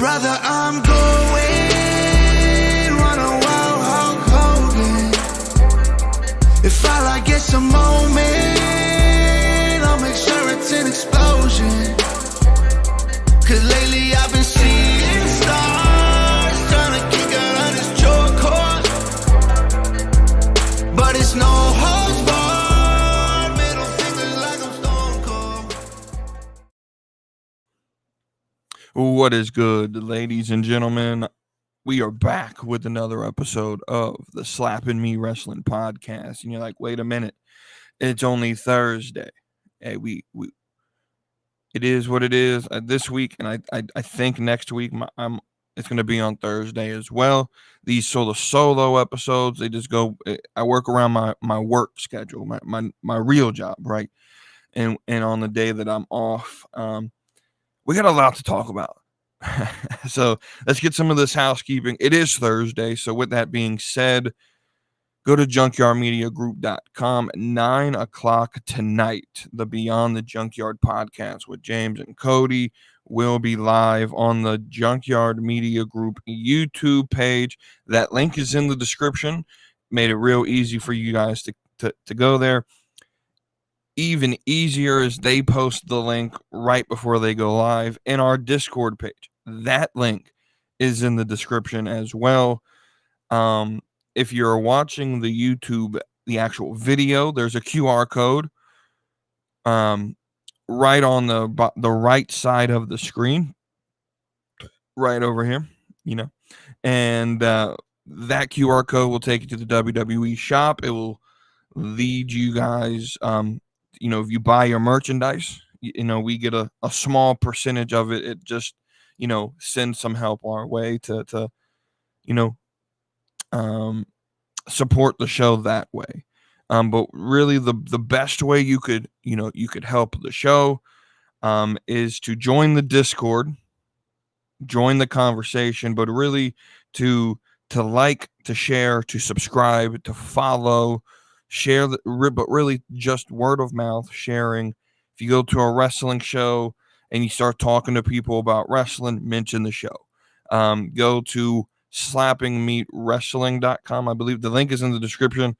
Brother, I'm going run a wild Hulk Hogan. If all I get's a moment, I'll make sure it's an explosion. Cause lately I've been seeing stars, trying to kick out on this short course. But it's no holds barred, middle fingers like I'm Stone Cold. What is good, ladies and gentlemen? We are back with another episode of the Slapping Me Wrestling Podcast. And you're like, wait a minute, it's only Thursday. Hey, it is what it is this week, and I think next week it's going to be on Thursday as well. These solo episodes, they just go. I work around my work schedule, my real job, right? And on the day that I'm off, we got a lot to talk about. So let's get some of this housekeeping. It is Thursday, so with that being said, go to junkyardmediagroup.com at 9 o'clock tonight. The Beyond the Junkyard podcast with James and Cody will be live on the Junkyard Media Group YouTube page. That link is in the description. Made it real easy for you guys to go there. Even easier is they post the link right before they go live in our Discord page. That link is in the description as well. If you're watching the YouTube, the actual video, there's a QR code right on the right side of the screen, right over here, and that QR code will take you to the WWE shop. It will lead you guys, if you buy your merchandise, we get a small percentage of it. It just, send some help our way to support the show that way. But really the best way you could help the show is to join the Discord, join the conversation, but really to like, to share, to subscribe, to follow, share, but really just word of mouth sharing. If you go to a wrestling show and you start talking to people about wrestling, mention the show. Go to slappingmeatwrestling.com. I believe the link is in the description.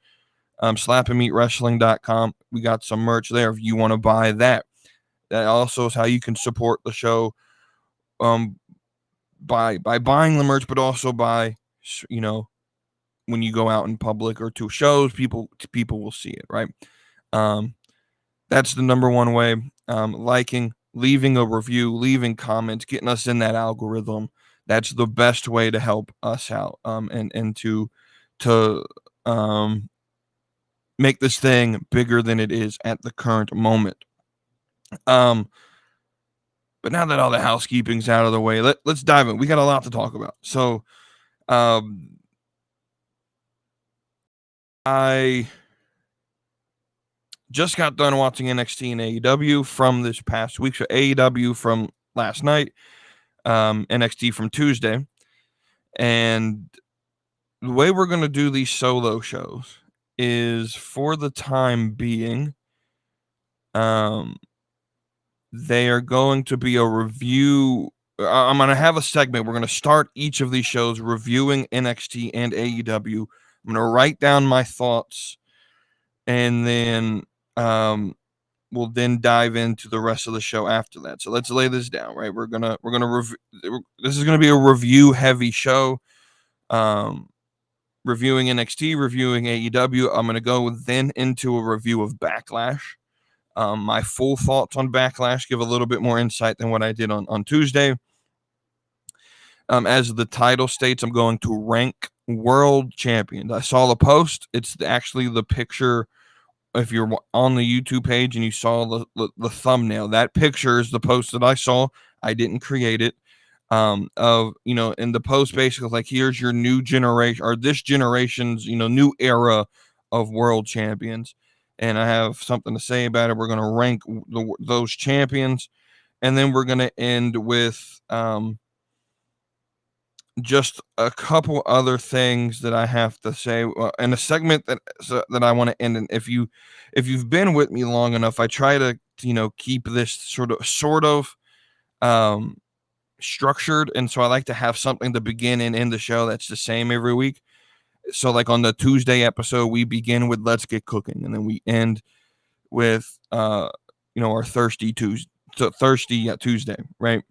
Slappingmeatwrestling.com. We got some merch there if you want to buy that. That also is how you can support the show, by buying the merch, but also by, when you go out in public or to shows, people will see it, right? That's the number one way. Liking, leaving a review, leaving comments, getting us in that algorithm. That's the best way to help us out, and to make this thing bigger than it is at the current moment. But now that all the housekeeping's out of the way, let's dive in. We got a lot to talk about. So, I just got done watching NXT and AEW from this past week. So AEW from last night, NXT from Tuesday. And the way we're going to do these solo shows is, for the time being, they are going to be a review. I'm going to have a segment. We're going to start each of these shows reviewing NXT and AEW. I'm going to write down my thoughts, and then we'll then dive into the rest of the show after that. So let's lay this down, right? We're gonna this is gonna be a review heavy show. Reviewing NXT, reviewing AEW. I'm gonna go then into a review of Backlash. My full thoughts on Backlash, give a little bit more insight than what I did on Tuesday. As the title states, I'm going to rank world champions. I saw the post. It's actually the picture. If you're on the YouTube page and you saw the thumbnail, that picture is the post that I saw. I didn't create it. In the post, basically, like, here's your new generation, or this generation's, new era of world champions. And I have something to say about it. We're going to rank those champions. And then we're going to end with just a couple other things that I have to say, and a segment that I want to end. And if you've been with me long enough, I try to keep this sort of structured, and so I like to have something to begin and end the show that's the same every week. So like on the Tuesday episode, we begin with Let's Get Cooking, and then we end with our Thirsty Tuesday, right?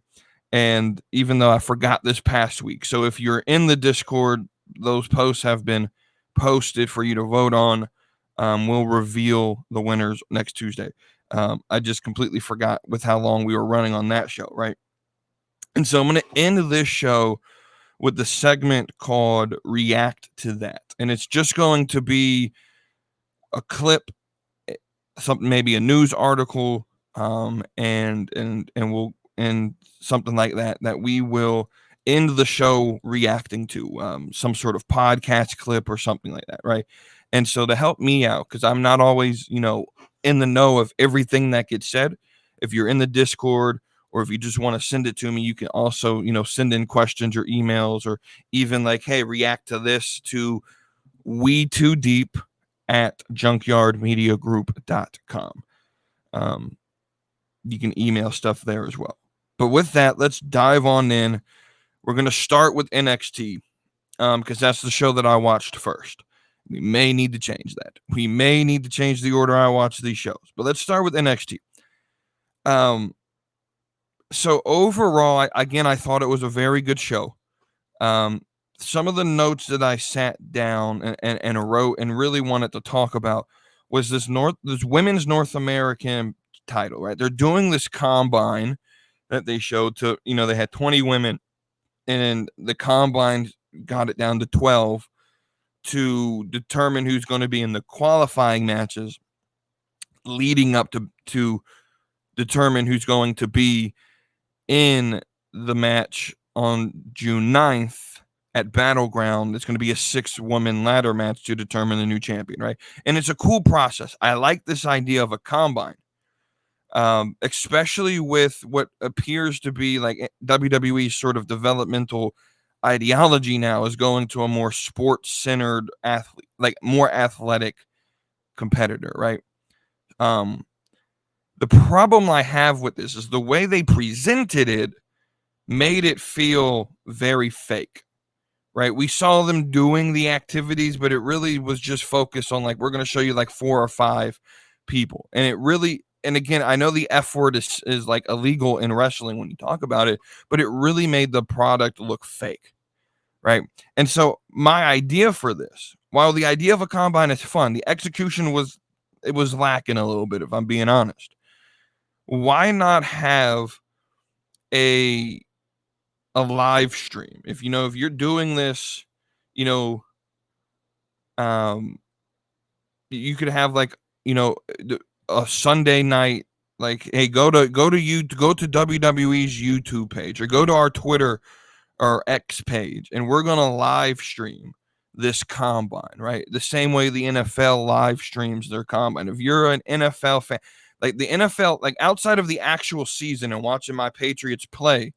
And even though I forgot this past week, so if you're in the Discord, those posts have been posted for you to vote on. We'll reveal the winners next Tuesday. I just completely forgot with how long we were running on that show, right? And so I'm going to end this show with the segment called React to That. And it's just going to be a clip, something, maybe a news article, and something like that we will end the show reacting to, some sort of podcast clip or something like that, right? And so to help me out, because I'm not always, in the know of everything that gets said, if you're in the Discord or if you just want to send it to me, you can also, send in questions or emails, or even like, hey, react to this to WeTooDeep at junkyardmediagroup.com. You can email stuff there as well. But with that, let's dive on in. We're going to start with NXT, because that's the show that I watched first. We may need to change that. We may need to change the order I watch these shows. But let's start with NXT. So overall, I thought it was a very good show. Some of the notes that I sat down and wrote and really wanted to talk about was this women's North American title, right? They're doing this combine that they showed to, they had 20 women, and the combine got it down to 12 to determine who's going to be in the qualifying matches leading up to determine who's going to be in the match on June 9th at Battleground. It's going to be a 6-woman ladder match to determine the new champion, right? And it's a cool process. I like this idea of a combine, especially with what appears to be like WWE's sort of developmental ideology now is going to a more sports-centered athlete, like more athletic competitor, right? The problem I have with this is the way they presented it made it feel very fake, right? We saw them doing the activities, but it really was just focused on like, we're going to show you like 4 or 5 people. And it really, and again, I know the F word is like illegal in wrestling when you talk about it, but it really made the product look fake, right? And so my idea for this, while the idea of a combine is fun, the execution was lacking a little bit, if I'm being honest. Why not have a live stream? If you're doing this, you could have like, a Sunday night, like, hey, go to WWE's YouTube page, or go to our Twitter or X page, and we're going to live stream this combine, right? The same way the NFL live streams their combine. If you're an NFL fan, like the NFL, like outside of the actual season and watching my Patriots play,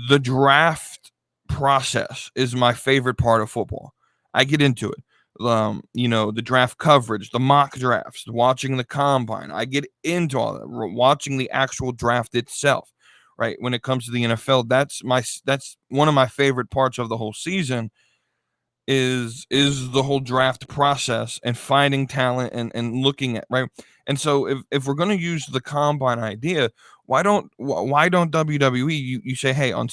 the draft process is my favorite part of football. I get into it. The draft coverage, the mock drafts, watching the combine. I get into all that, watching the actual draft itself, right? When it comes to the NFL, that's one of my favorite parts of the whole season is the whole draft process and finding talent and looking at, right? And so if we're going to use the combine idea, why don't WWE, you say, hey, on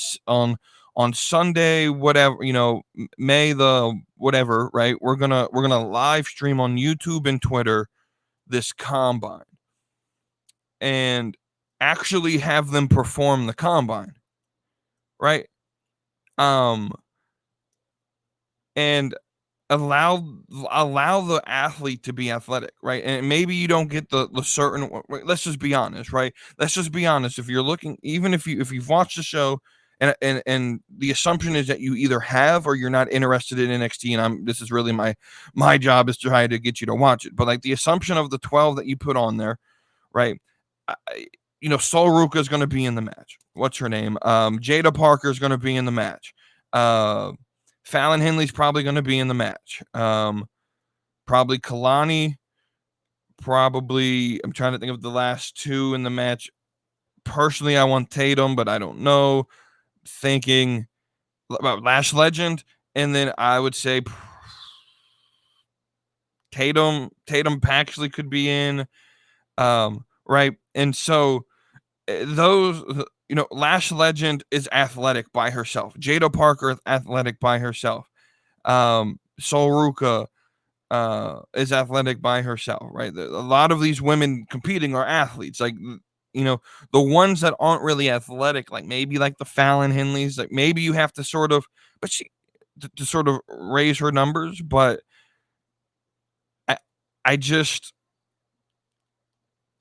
Sunday, whatever, May the whatever, right? We're going to live stream on YouTube and Twitter this combine and actually have them perform the combine, right? And allow the athlete to be athletic, right? And maybe you don't get the certain, let's just be honest, right? Let's just be honest. If you're looking, even if you've watched the show and the assumption is that you either have or you're not interested in NXT, and this is really my job is to try to get you to watch it. But like the assumption of the 12 that you put on there, right? Sol Ruka is going to be in the match. What's her name? Jada Parker is going to be in the match. Fallon Henley's probably going to be in the match. Probably Kalani. Probably, I'm trying to think of the last 2 in the match. personally, I want Tatum, but I don't know. Thinking about Lash Legend, and then I would say Tatum actually could be in, right? And so those, Lash Legend is athletic by herself. Jada Parker is athletic by herself. Sol Ruka is athletic by herself, right? A lot of these women competing are athletes. Like, the ones that aren't really athletic, like maybe like the Fallon Henleys, like maybe you have to sort of, but to sort of raise her numbers. But I just,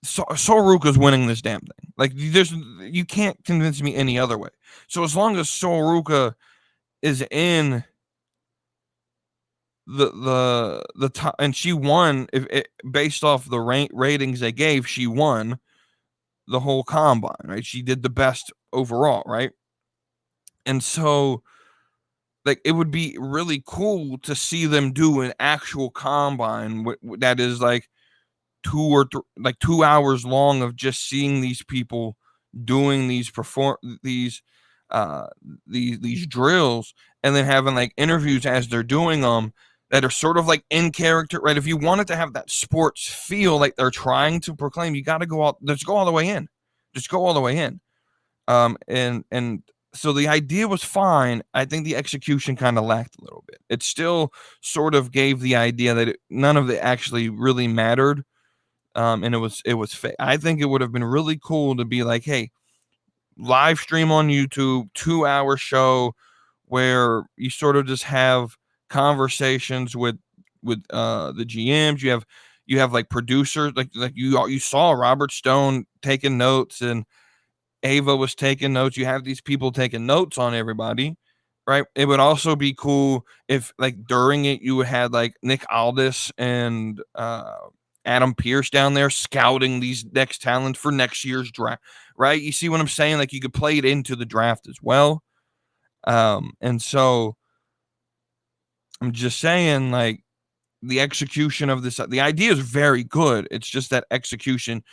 Sol Ruka's winning this damn thing. Like, you can't convince me any other way. So as long as Sol Ruka is in the top, and she won, based off the ratings they gave, she won the whole combine, right? She did the best overall, right? And so, like, it would be really cool to see them do an actual combine that is like 2 hours long of just seeing these people doing these these drills, and then having like interviews as they're doing them that are sort of like in character, right? If you wanted to have that sports feel like they're trying to proclaim, you got to go out. Just go all the way in. Just go all the way in. And so the idea was fine. I think the execution kind of lacked a little bit. It still sort of gave the idea that none of it actually really mattered. And it was fake. I think it would have been really cool to be like, hey, live stream on YouTube, 2-hour show where you sort of just have conversations with the GMs. You have like producers, like you saw Robert Stone taking notes, and Ava was taking notes. You have these people taking notes on everybody, right? It would also be cool if, like, during it, you had like Nick Aldis and Adam Pearce down there scouting these next talents for next year's draft, right? You see what I'm saying? Like, you could play it into the draft as well. And so I'm just saying, like, the execution of this, the idea is very good. It's just that execution.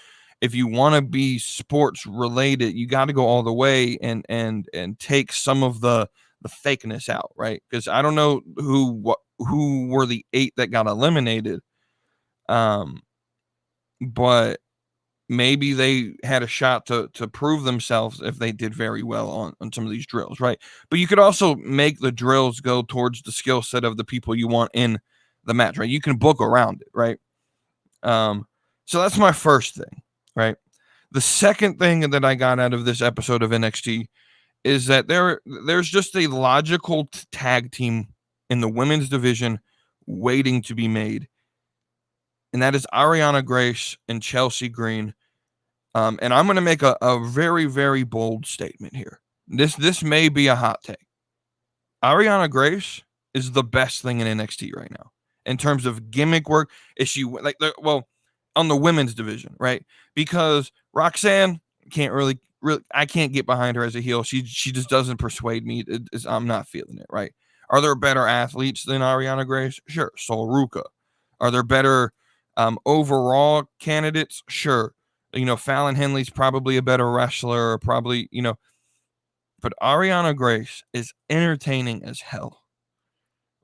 If you want to be sports related, you got to go all the way and take some of the fakeness out, right? Because I don't know who were the 8 that got eliminated, but maybe they had a shot to prove themselves if they did very well on some of these drills, right? But you could also make the drills go towards the skill set of the people you want in the match, right? You can book around it, right? So that's my first thing, right? The second thing that I got out of this episode of NXT is that there's just a logical tag team in the women's division waiting to be made, and that is Arianna Grace and Chelsea Green. And I'm going to make a very, very bold statement here. This may be a hot take. Arianna Grace is the best thing in NXT right now in terms of gimmick work. Is she like, well, on the women's division, right? Because Roxanne can't really, I can't get behind her as a heel. She just doesn't persuade me. I'm not feeling it, right? Are there better athletes than Arianna Grace? Sure. Sol Ruka. Are there better overall candidates? Sure. Fallon Henley's probably a better wrestler, or probably, but Arianna Grace is entertaining as hell,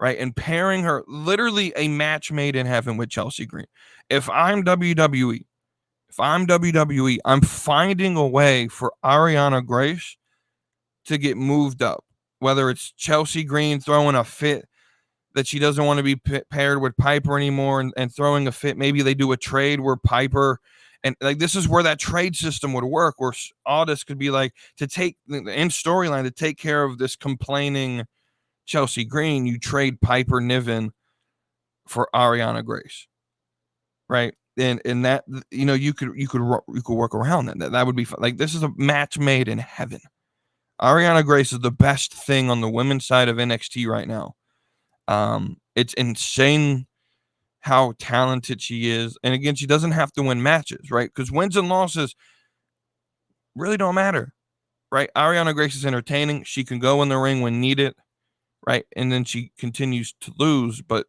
right? And pairing her, literally a match made in heaven with Chelsea Green. If I'm WWE, I'm finding a way for Arianna Grace to get moved up, whether it's Chelsea Green throwing a fit that she doesn't want to be paired with Piper anymore, and throwing a fit. Maybe they do a trade where Piper, and like, this is where that trade system would work, where Aldis could be like, to take in storyline, to take care of this complaining Chelsea Green, you trade Piper Niven for Arianna Grace, right? And that, you could work around that. That would be fun. Like, this is a match made in heaven. Arianna Grace is the best thing on the women's side of NXT right now. It's insane how talented she is. And again, she doesn't have to win matches, right? Because wins and losses really don't matter, right? Arianna Grace is entertaining. She can go in the ring when needed, right? And then she continues to lose. But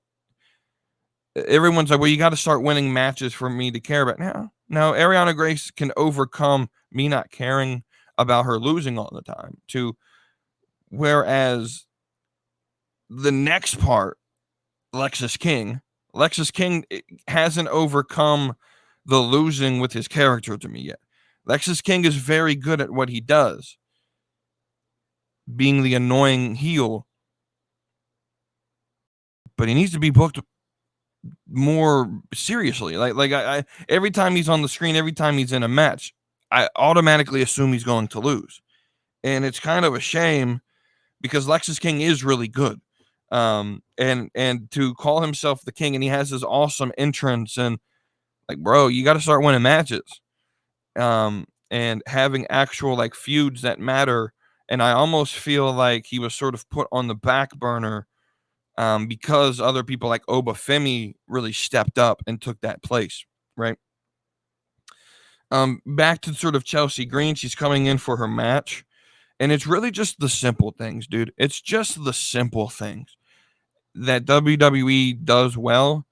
everyone's like, well, you got to start winning matches for me to care about. Now, Now, Arianna Grace can overcome me not caring about her losing all the time, whereas the next part, Lexis King hasn't overcome the losing with his character to me yet. Lexis King is very good at what he does, being the annoying heel, but he needs to be booked more seriously. I every time he's on the screen, every time he's in a match, I automatically assume he's going to lose. And it's kind of a shame because Lexis King is really good. And to call himself the king, and he has his awesome entrance, and like, bro, you got to start winning matches. And having actual like feuds that matter. And I almost feel like he was sort of put on the back burner because other people like Obafemi really stepped up and took that place, right? Back to sort of Chelsea Green. She's coming in for her match, and it's really just the simple things, dude. It's just the simple things that WWE does well,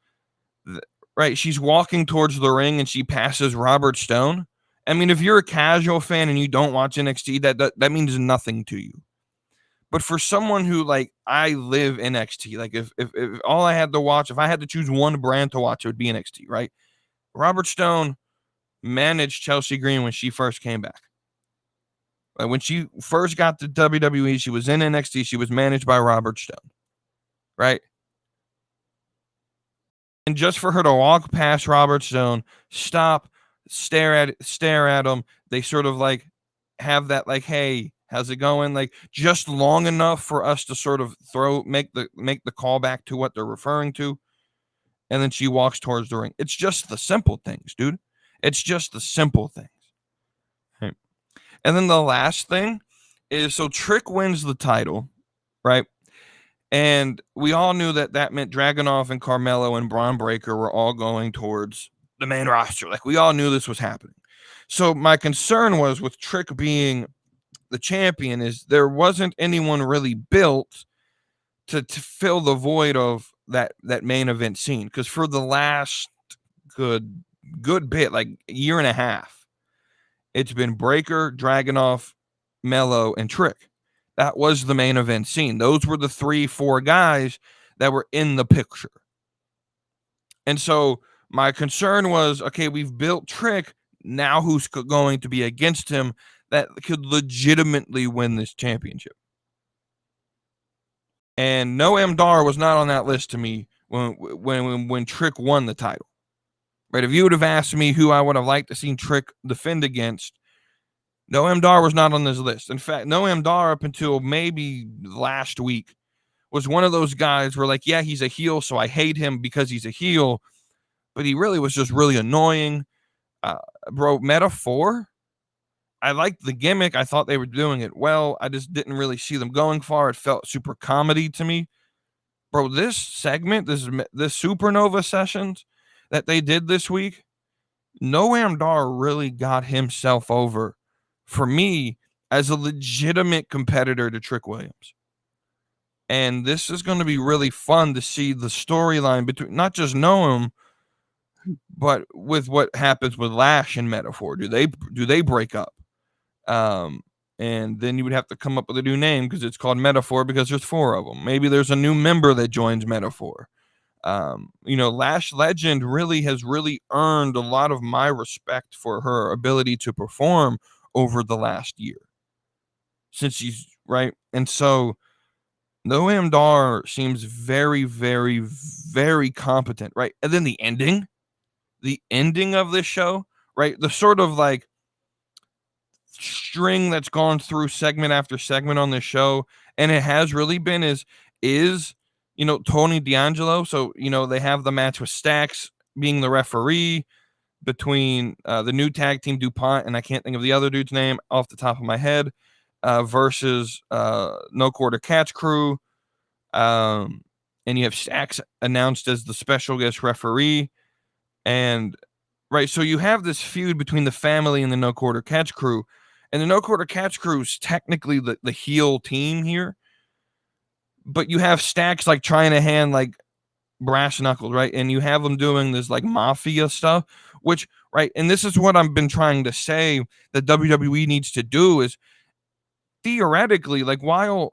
right? She's walking towards the ring and she passes Robert Stone. I mean, if you're a casual fan and you don't watch NXT, that means nothing to you. But for someone who, like, I live NXT, like if all I had to watch, if I had to choose one brand to watch, it would be NXT, right? Robert Stone managed Chelsea Green when she first came back. Like when she first got to WWE, she was in NXT. She was managed by Robert Stone, right? And just for her to walk past Robert Stone, stop, stare at him, they sort of like have that like, hey, how's it going? Like just long enough for us to sort of make the call back to what they're referring to. And then she walks towards the ring. It's just the simple things, dude. It's just the simple things. Okay. And then the last thing is, so Trick wins the title, right? And we all knew that meant Dragunov and Carmelo and Braun Breaker were all going towards the main roster. Like we all knew this was happening. So my concern was with Trick being the champion is there wasn't anyone really built to fill the void of that main event scene. Because for the last good bit, like a year and a half, it's been Breaker, Dragunov, Mello, and Trick. That was the main event scene. Those were the 3-4 guys that were in the picture. And so my concern was, okay, we've built Trick. Now who's going to be against him that could legitimately win this championship? And Noam Dar was not on that list to me when Trick won the title. Right? If you would have asked me who I would have liked to see Trick defend against, Noam Dar was not on this list. In fact, Noam Dar, up until maybe last week, was one of those guys where, like, yeah, he's a heel, so I hate him because he's a heel, but he really was just really annoying. Bro, Metaphor, I liked the gimmick. I thought they were doing it well. I just didn't really see them going far. It felt super comedy to me. Bro, this segment, this Supernova sessions that they did this week, Noam Dar really got himself over for me as a legitimate competitor to Trick Williams. And this is going to be really fun to see the storyline between not just Noam, but with what happens with Lash and Metaphor. Do they break up? And then you would have to come up with a new name because it's called Metaphor because there's 4 of them. Maybe there's a new member that joins Metaphor. Lash Legend has really earned a lot of my respect for her ability to perform over the last year since she's right. And so Noam Dar seems very, very, very competent, right? And then the ending of this show, right? The sort of like string that's gone through segment after segment on this show, and it has really been is Tony D'Angelo. So they have the match with Stax being the referee between the new tag team DuPont, and I can't think of the other dude's name off the top of my head, versus No Quarter Catch Crew. And you have Stax announced as the special guest referee. And right, so you have this feud between the family and the No Quarter Catch Crew. And the No Quarter Catch Crew is technically the heel team here. But you have Stax like trying to hand like brass knuckles, right? And you have them doing this like mafia stuff, which right? And this is what I've been trying to say that WWE needs to do is theoretically, like while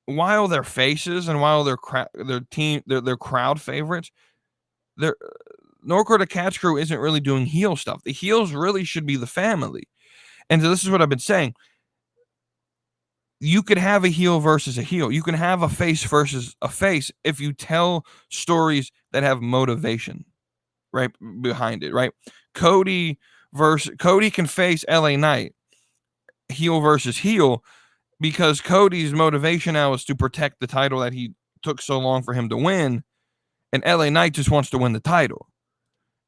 they're faces and while they're their crowd favorites, their No Quarter Catch Crew isn't really doing heel stuff. The heels really should be the family. And so this is what I've been saying. You could have a heel versus a heel. You can have a face versus a face if you tell stories that have motivation right behind it, right? Cody can face LA Knight heel versus heel because Cody's motivation now is to protect the title that he took so long for him to win, and LA Knight just wants to win the title.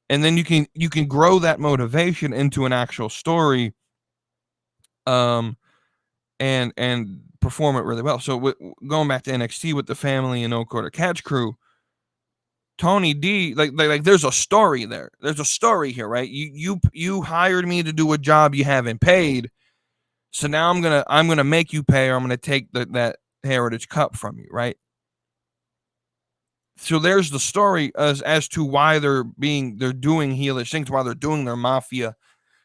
And then you can grow that motivation into an actual story and perform it really well. So going back to NXT with the family and No Quarter Catch Crew, Tony D, like there's a story there. There's a story here, right? You hired me to do a job you haven't paid, so now I'm gonna make you pay, or I'm gonna take that Heritage Cup from you, right? So there's the story as to why they're doing heelish things, why they're doing their mafia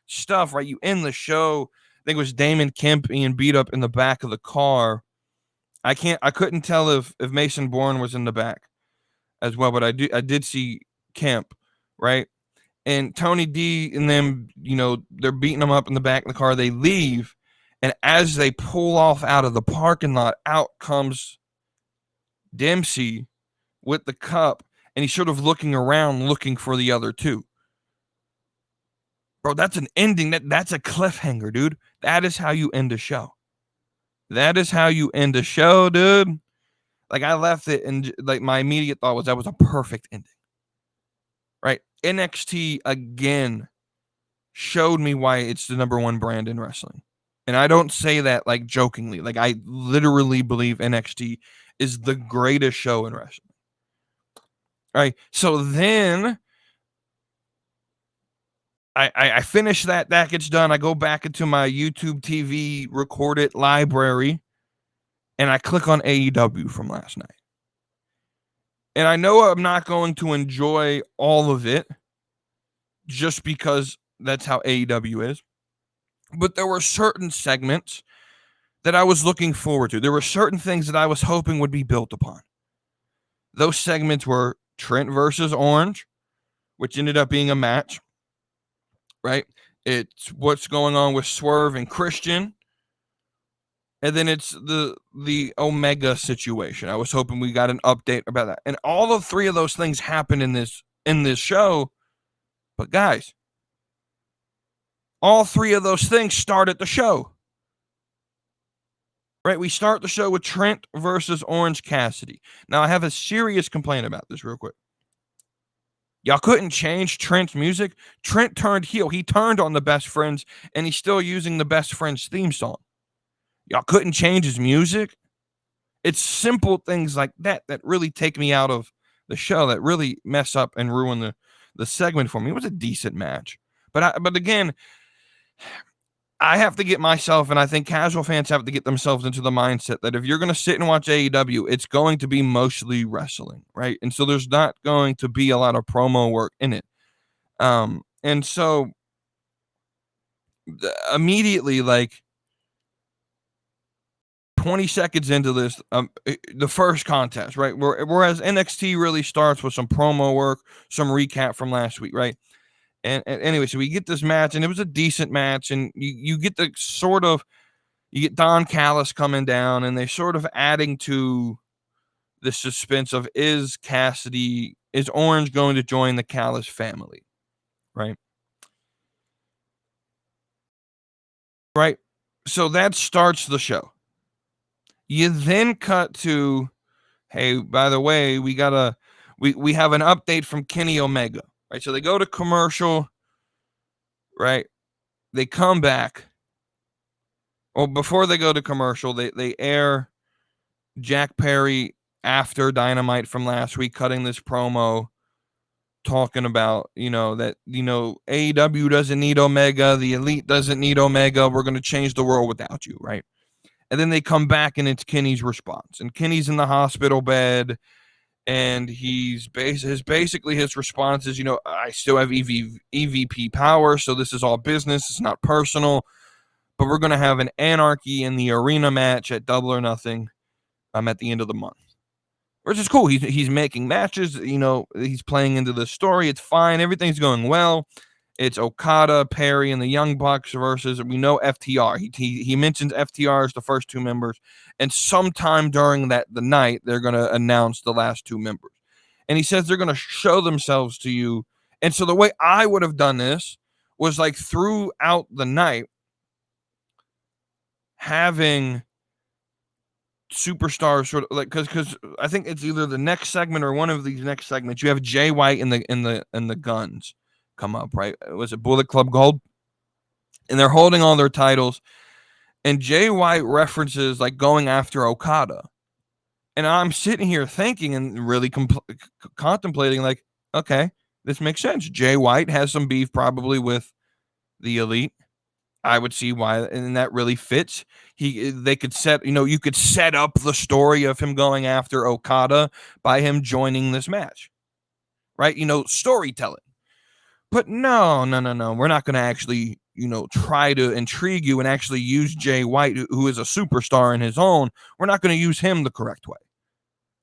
stuff, right? You end the show. I think it was Damon Kemp being beat up in the back of the car. I couldn't tell if Mason Bourne was in the back as well, but I did see Kemp, right? And Tony D and them, they're beating him up in the back of the car. They leave, and as they pull off out of the parking lot, out comes Dempsey with the cup, and he's sort of looking around, looking for the other two. Bro, that's an ending. That's a cliffhanger, dude. That is how you end a show. That is how you end a show, dude. Like, I left it, and like my immediate thought was that was a perfect ending. Right? NXT again showed me why it's the number one brand in wrestling. And I don't say that like jokingly. Like, I literally believe NXT is the greatest show in wrestling. Right? So then I finish that gets done. I go back into my YouTube TV recorded library, and I click on AEW from last night. And I know I'm not going to enjoy all of it just because that's how AEW is. But there were certain segments that I was looking forward to. There were certain things that I was hoping would be built upon. Those segments were Trent versus Orange, which ended up being a match, right? It's what's going on with Swerve and Christian. And then it's the Omega situation. I was hoping we got an update about that. And all of three of those things happened in this show. But guys, all three of those things start at the show. Right? We start the show with Trent versus Orange Cassidy. Now, I have a serious complaint about this real quick. Y'all couldn't change Trent's music. Trent turned heel. He turned on the Best Friends, and he's still using the Best Friends theme song. Y'all couldn't change his music. It's simple things like that really take me out of the show, that really mess up and ruin the segment for me. It was a decent match. But again, I have to get myself, and I think casual fans have to get themselves into the mindset that if you're going to sit and watch AEW, it's going to be mostly wrestling, right? And so there's not going to be a lot of promo work in it. And so immediately, like 20 seconds into this, the first contest, right? Whereas NXT really starts with some promo work, some recap from last week, right? And anyway, so we get this match, and it was a decent match, and you get you get Don Callis coming down, and they're sort of adding to the suspense of is Orange going to join the Callis family, right? Right. So that starts the show. You then cut to, hey, by the way, we have an update from Kenny Omega, right? So they go to commercial, right? They come back. Well, before they go to commercial, they air Jack Perry after Dynamite from last week, cutting this promo, talking about, that, AEW doesn't need Omega. The Elite doesn't need Omega. We're going to change the world without you, right? And then they come back, and it's Kenny's response. And Kenny's in the hospital bed, and basically his response is, I still have EVP power, so this is all business, it's not personal, but we're going to have an Anarchy in the arena match at Double or Nothing at the end of the month. Which is cool. He's making matches, he's playing into the story. It's fine. Everything's going well. It's Okada, Perry, and the Young Bucks versus, we know, FTR. He mentions FTR as the first two members, and sometime during the night, they're going to announce the last two members. And he says they're going to show themselves to you. And so the way I would have done this was like throughout the night, having superstars sort of like, because I think it's either the next segment or one of these next segments, you have Jay White and the Guns come up, right? Was it Bullet Club Gold? And they're holding all their titles, and Jay White references like going after Okada, and I'm sitting here thinking and really contemplating, like, okay, this makes sense. Jay White has some beef probably with the Elite. I would see why, and that really fits. They could set, you could set up the story of him going after Okada by him joining this match, right? Storytelling. But no, we're not going to actually, try to intrigue you and actually use Jay White, who is a superstar in his own. We're not going to use him the correct way.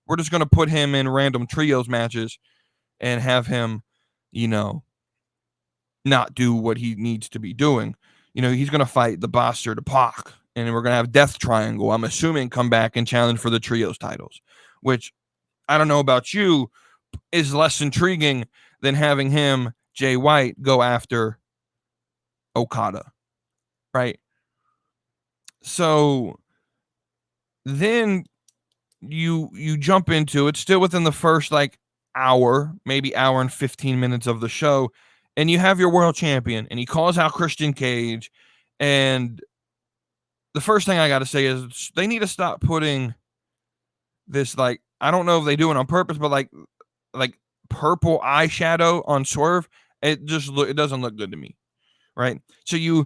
We're just going to put him in random trios matches and have him, not do what he needs to be doing. He's going to fight the bastard Pac, and we're going to have Death Triangle, I'm assuming, come back and challenge for the trios titles, which, I don't know about you, is less intriguing than having him, Jay White, go after Okada, right? So then you jump into it, still within the first like hour, maybe hour and 15 minutes of the show, and you have your world champion, and he calls out Christian Cage. And the first thing I got to say is they need to stop putting this, like, I don't know if they do it on purpose, but like purple eyeshadow on Swerve. It doesn't look good to me, right? So you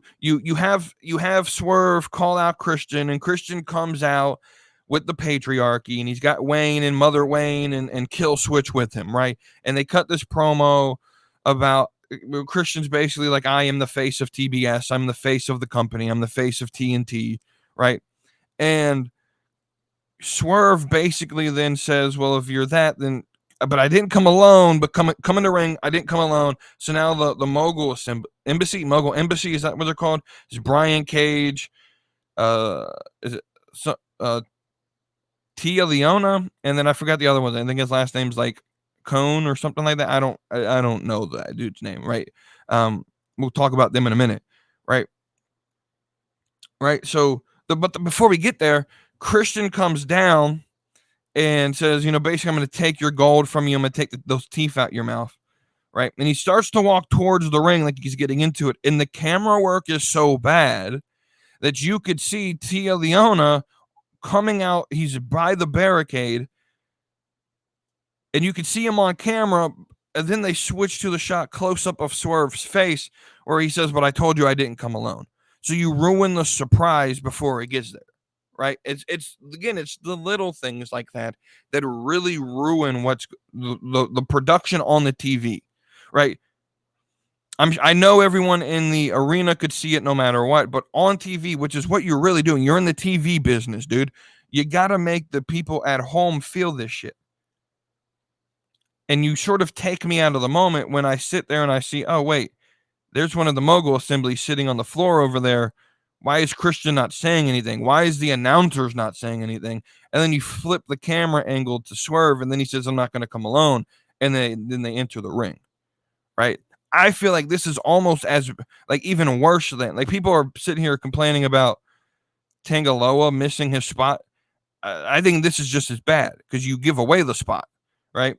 have Swerve call out Christian, and Christian comes out with the patriarchy, and he's got Wayne and Mother Wayne and Kill Switch with him, right? And they cut this promo about Christian's basically like, I am the face of TBS, I'm the face of the company, I'm the face of TNT, right? And Swerve basically then says, well, if you're that, then, but I didn't come alone, but come in the ring, I didn't come alone. So now the Mogul Embassy, is that what they're called? It's Brian Cage, is it Tia Leona, and then I forgot the other one. I think his last name's like Cone or something like that. I don't know that dude's name, right? We'll talk about them in a minute, right? So before we get there, Christian comes down and says, basically, I'm going to take your gold from you. I'm going to take those teeth out your mouth, right? And he starts to walk towards the ring like he's getting into it, and the camera work is so bad that you could see Tia Leona coming out. He's by the barricade, and you could see him on camera, and then they switch to the shot close up of Swerve's face where he says, but I told you I didn't come alone. So you ruin the surprise before it gets there, right? It's the little things like that really ruin what's the production on the TV, right? I know everyone in the arena could see it no matter what, but on TV, which is what you're really doing, you're in the TV business, dude. You got to make the people at home feel this shit. And you sort of take me out of the moment when I sit there and I see, oh, wait, there's one of the Mogul assemblies sitting on the floor over there. Why is Christian not saying anything? Why is the announcers not saying anything? And then you flip the camera angle to Swerve, and then he says, I'm not going to come alone. And then they enter the ring, right? I feel like this is almost as, like, even worse than, like, people are sitting here complaining about Tangaloa missing his spot. I think this is just as bad because you give away the spot, right?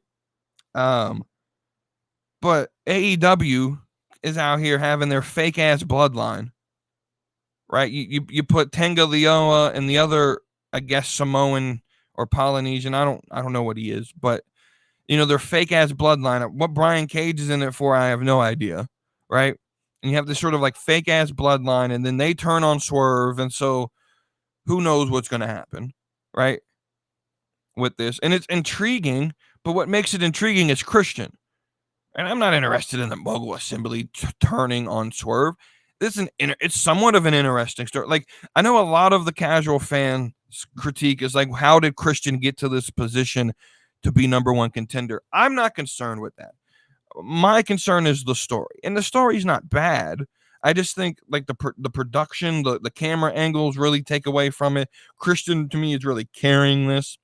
But AEW is out here having their fake ass bloodline, right? You put Tangaloa and the other, I guess, Samoan or Polynesian. I don't know what he is, but their fake ass bloodline. What Brian Cage is in it for, I have no idea, right? And you have this sort of like fake ass bloodline, and then they turn on Swerve, and so who knows what's going to happen, right? With this, and it's intriguing, But what makes it intriguing is Christian. And I'm not interested in the Mogul Assembly turning on Swerve. It's somewhat of an interesting story. Like, I know a lot of the casual fan critique is like, how did Christian get to this position to be number one contender? I'm not concerned with that. My concern is the story, and the story's not bad. I just think like the production, the camera angles really take away from it. Christian to me is really carrying this,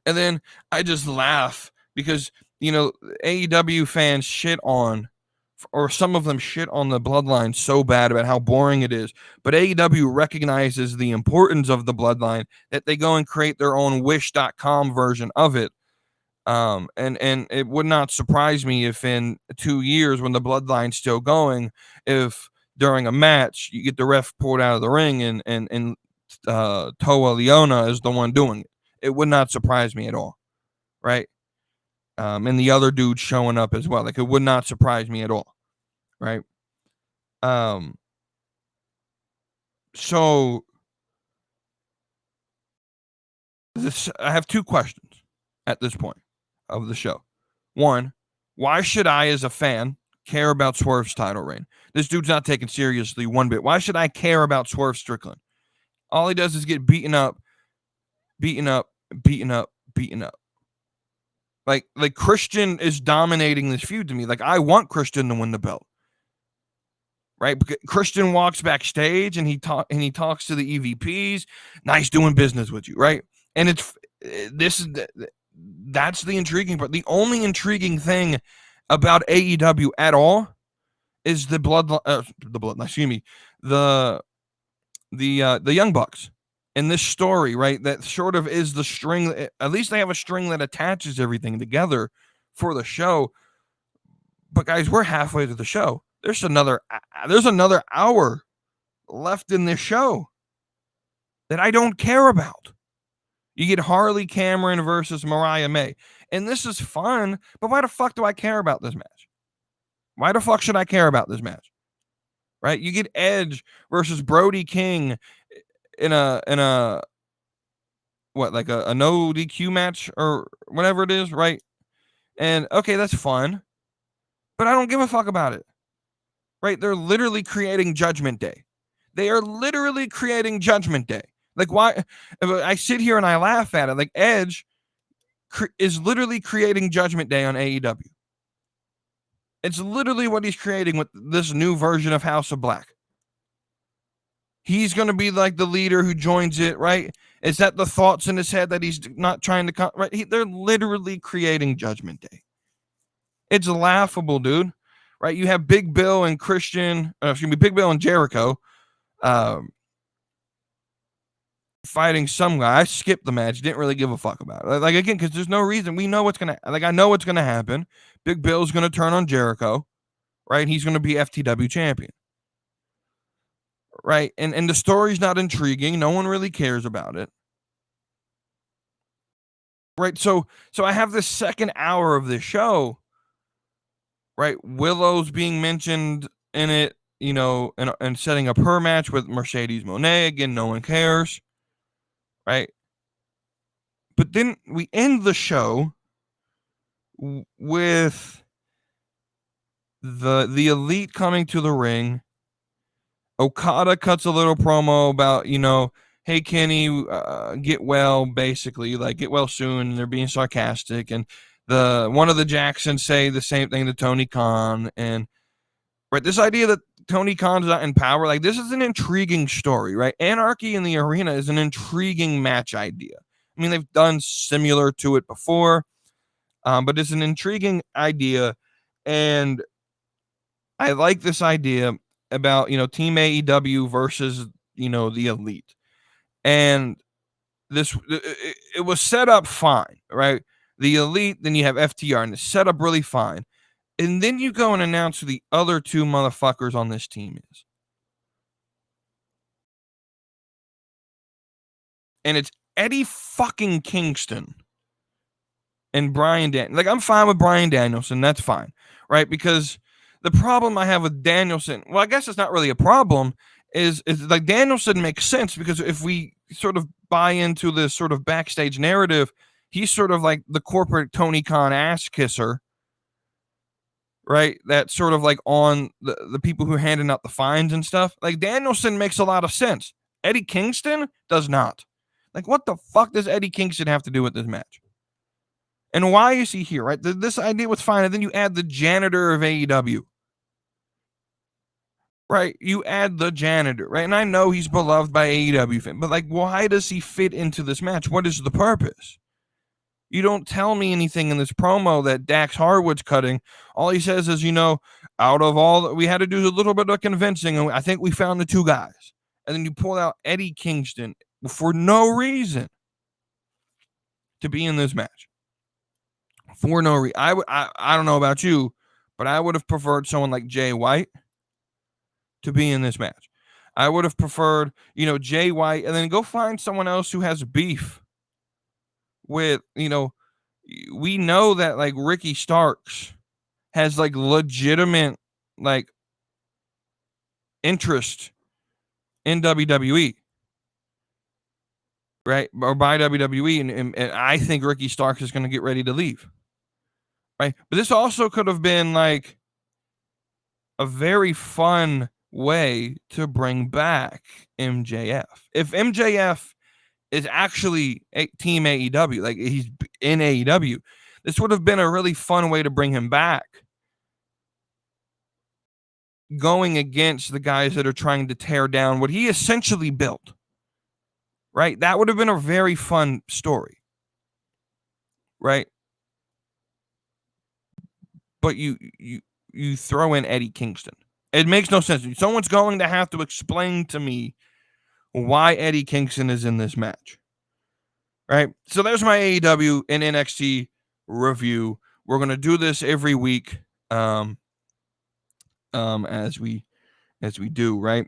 and then I just laugh because AEW fans shit on, or some of them shit on the Bloodline so bad about how boring it is. But AEW recognizes the importance of the Bloodline that they go and create their own Wish.com version of it. And it would not surprise me if in 2 years, when the Bloodline's still going, if during a match you get the ref pulled out of the ring and Toa Leona is the one doing it. It would not surprise me at all, right? And the other dude showing up as well. Like, it would not surprise me at all, right? So I have 2 questions at this point of the show. One, why should I, as a fan, care about Swerve's title reign? This dude's not taken seriously one bit. Why should I care about Swerve Strickland? All he does is get beaten up. Like Christian is dominating this feud to me. Like, I want Christian to win the belt, right? Because Christian walks backstage and he talks to the EVPs. Nice doing business with you, right? And that's the intriguing part. The only intriguing thing about AEW at all is the Young Bucks in this story, right? That sort of is the string. At least they have a string that attaches everything together for the show. But guys, we're halfway to the show. There's another hour left in this show that I don't care about. You get Harley Cameron versus Mariah May. And this is fun, but why the fuck do I care about this match? Why the fuck should I care about this match? Right? You get Edge versus Brody King in a no DQ match or whatever it is, right? And okay, that's fun, but I don't give a fuck about it. Right? They're literally creating Judgment Day. They are literally creating Judgment Day. Like, why? I sit here and I laugh at it. Like, Edge is literally creating Judgment Day on AEW. It's literally what he's creating with this new version of House of Black. He's going to be like the leader who joins it, right? Is that the thoughts in his head that he's not trying to... Right? They're literally creating Judgment Day. It's laughable, dude. Right? You have Big Bill and Big Bill and Jericho fighting some guy. I skipped the match. Didn't really give a fuck about it. Like, again, because there's no reason. We know what's going to... Like, I know what's going to happen. Big Bill's going to turn on Jericho, right? He's going to be FTW champion. Right? And the story's not intriguing. No one really cares about it. Right? So I have this second hour of this show, right? Willow's being mentioned in it, and setting up her match with Mercedes Moné. Again, no one cares. Right? But then we end the show with the Elite coming to the ring. Okada cuts a little promo about, hey, Kenny, get well, basically, like, get well soon. And they're being sarcastic. And one of the Jacksons say the same thing to Tony Khan. And right, this idea that Tony Khan's not in power, like, this is an intriguing story, right? Anarchy in the Arena is an intriguing match idea. I mean, they've done similar to it before, but it's an intriguing idea. And I like this idea about, Team AEW versus, the Elite. And it was set up fine, right? The Elite, then you have FTR, and it's set up really fine. And then you go and announce who the other 2 motherfuckers on this team is. And it's Eddie fucking Kingston and Bryan Danielson. Like, I'm fine with Bryan Danielson. That's fine, right? Because the problem I have with Danielson, well, I guess it's not really a problem, is like Danielson makes sense because if we sort of buy into this sort of backstage narrative, He's sort of like the corporate Tony Khan ass kisser, right? That's sort of like on the people who are handing out the fines and stuff. Like Danielson makes a lot of sense. Eddie Kingston does not. Like, what the fuck does Eddie Kingston have to do with this match? And why is he here, right? This idea was fine. And then you add the janitor of AEW, right? You add the janitor, right? And I know he's beloved by AEW fans, but like, why does he fit into this match? What is the purpose? You don't tell me anything in this promo that Dax Harwood's cutting. All he says is, out of all that we had to do a little bit of convincing, and I think we found the two guys. And then you pull out Eddie Kingston for no reason to be in this match. For no reason. I don't know about you, but I would have preferred someone like Jay White to be in this match. I would have preferred, Jay White, and then go find someone else who has beef with, we know that like Ricky Starks has like legitimate like interest in WWE, right? Or by WWE. And I think Ricky Starks is going to get ready to leave, right? But this also could have been like a very fun way to bring back MJF. If MJF is actually Team AEW, like he's in AEW, this would have been a really fun way to bring him back, going against the guys that are trying to tear down what he essentially built, right? That would have been a very fun story, right? But you throw in Eddie Kingston. It makes no sense. Someone's going to have to explain to me why Eddie Kingston is in this match, right? So there's my AEW and NXT review. We're going to do this every week as we do, right?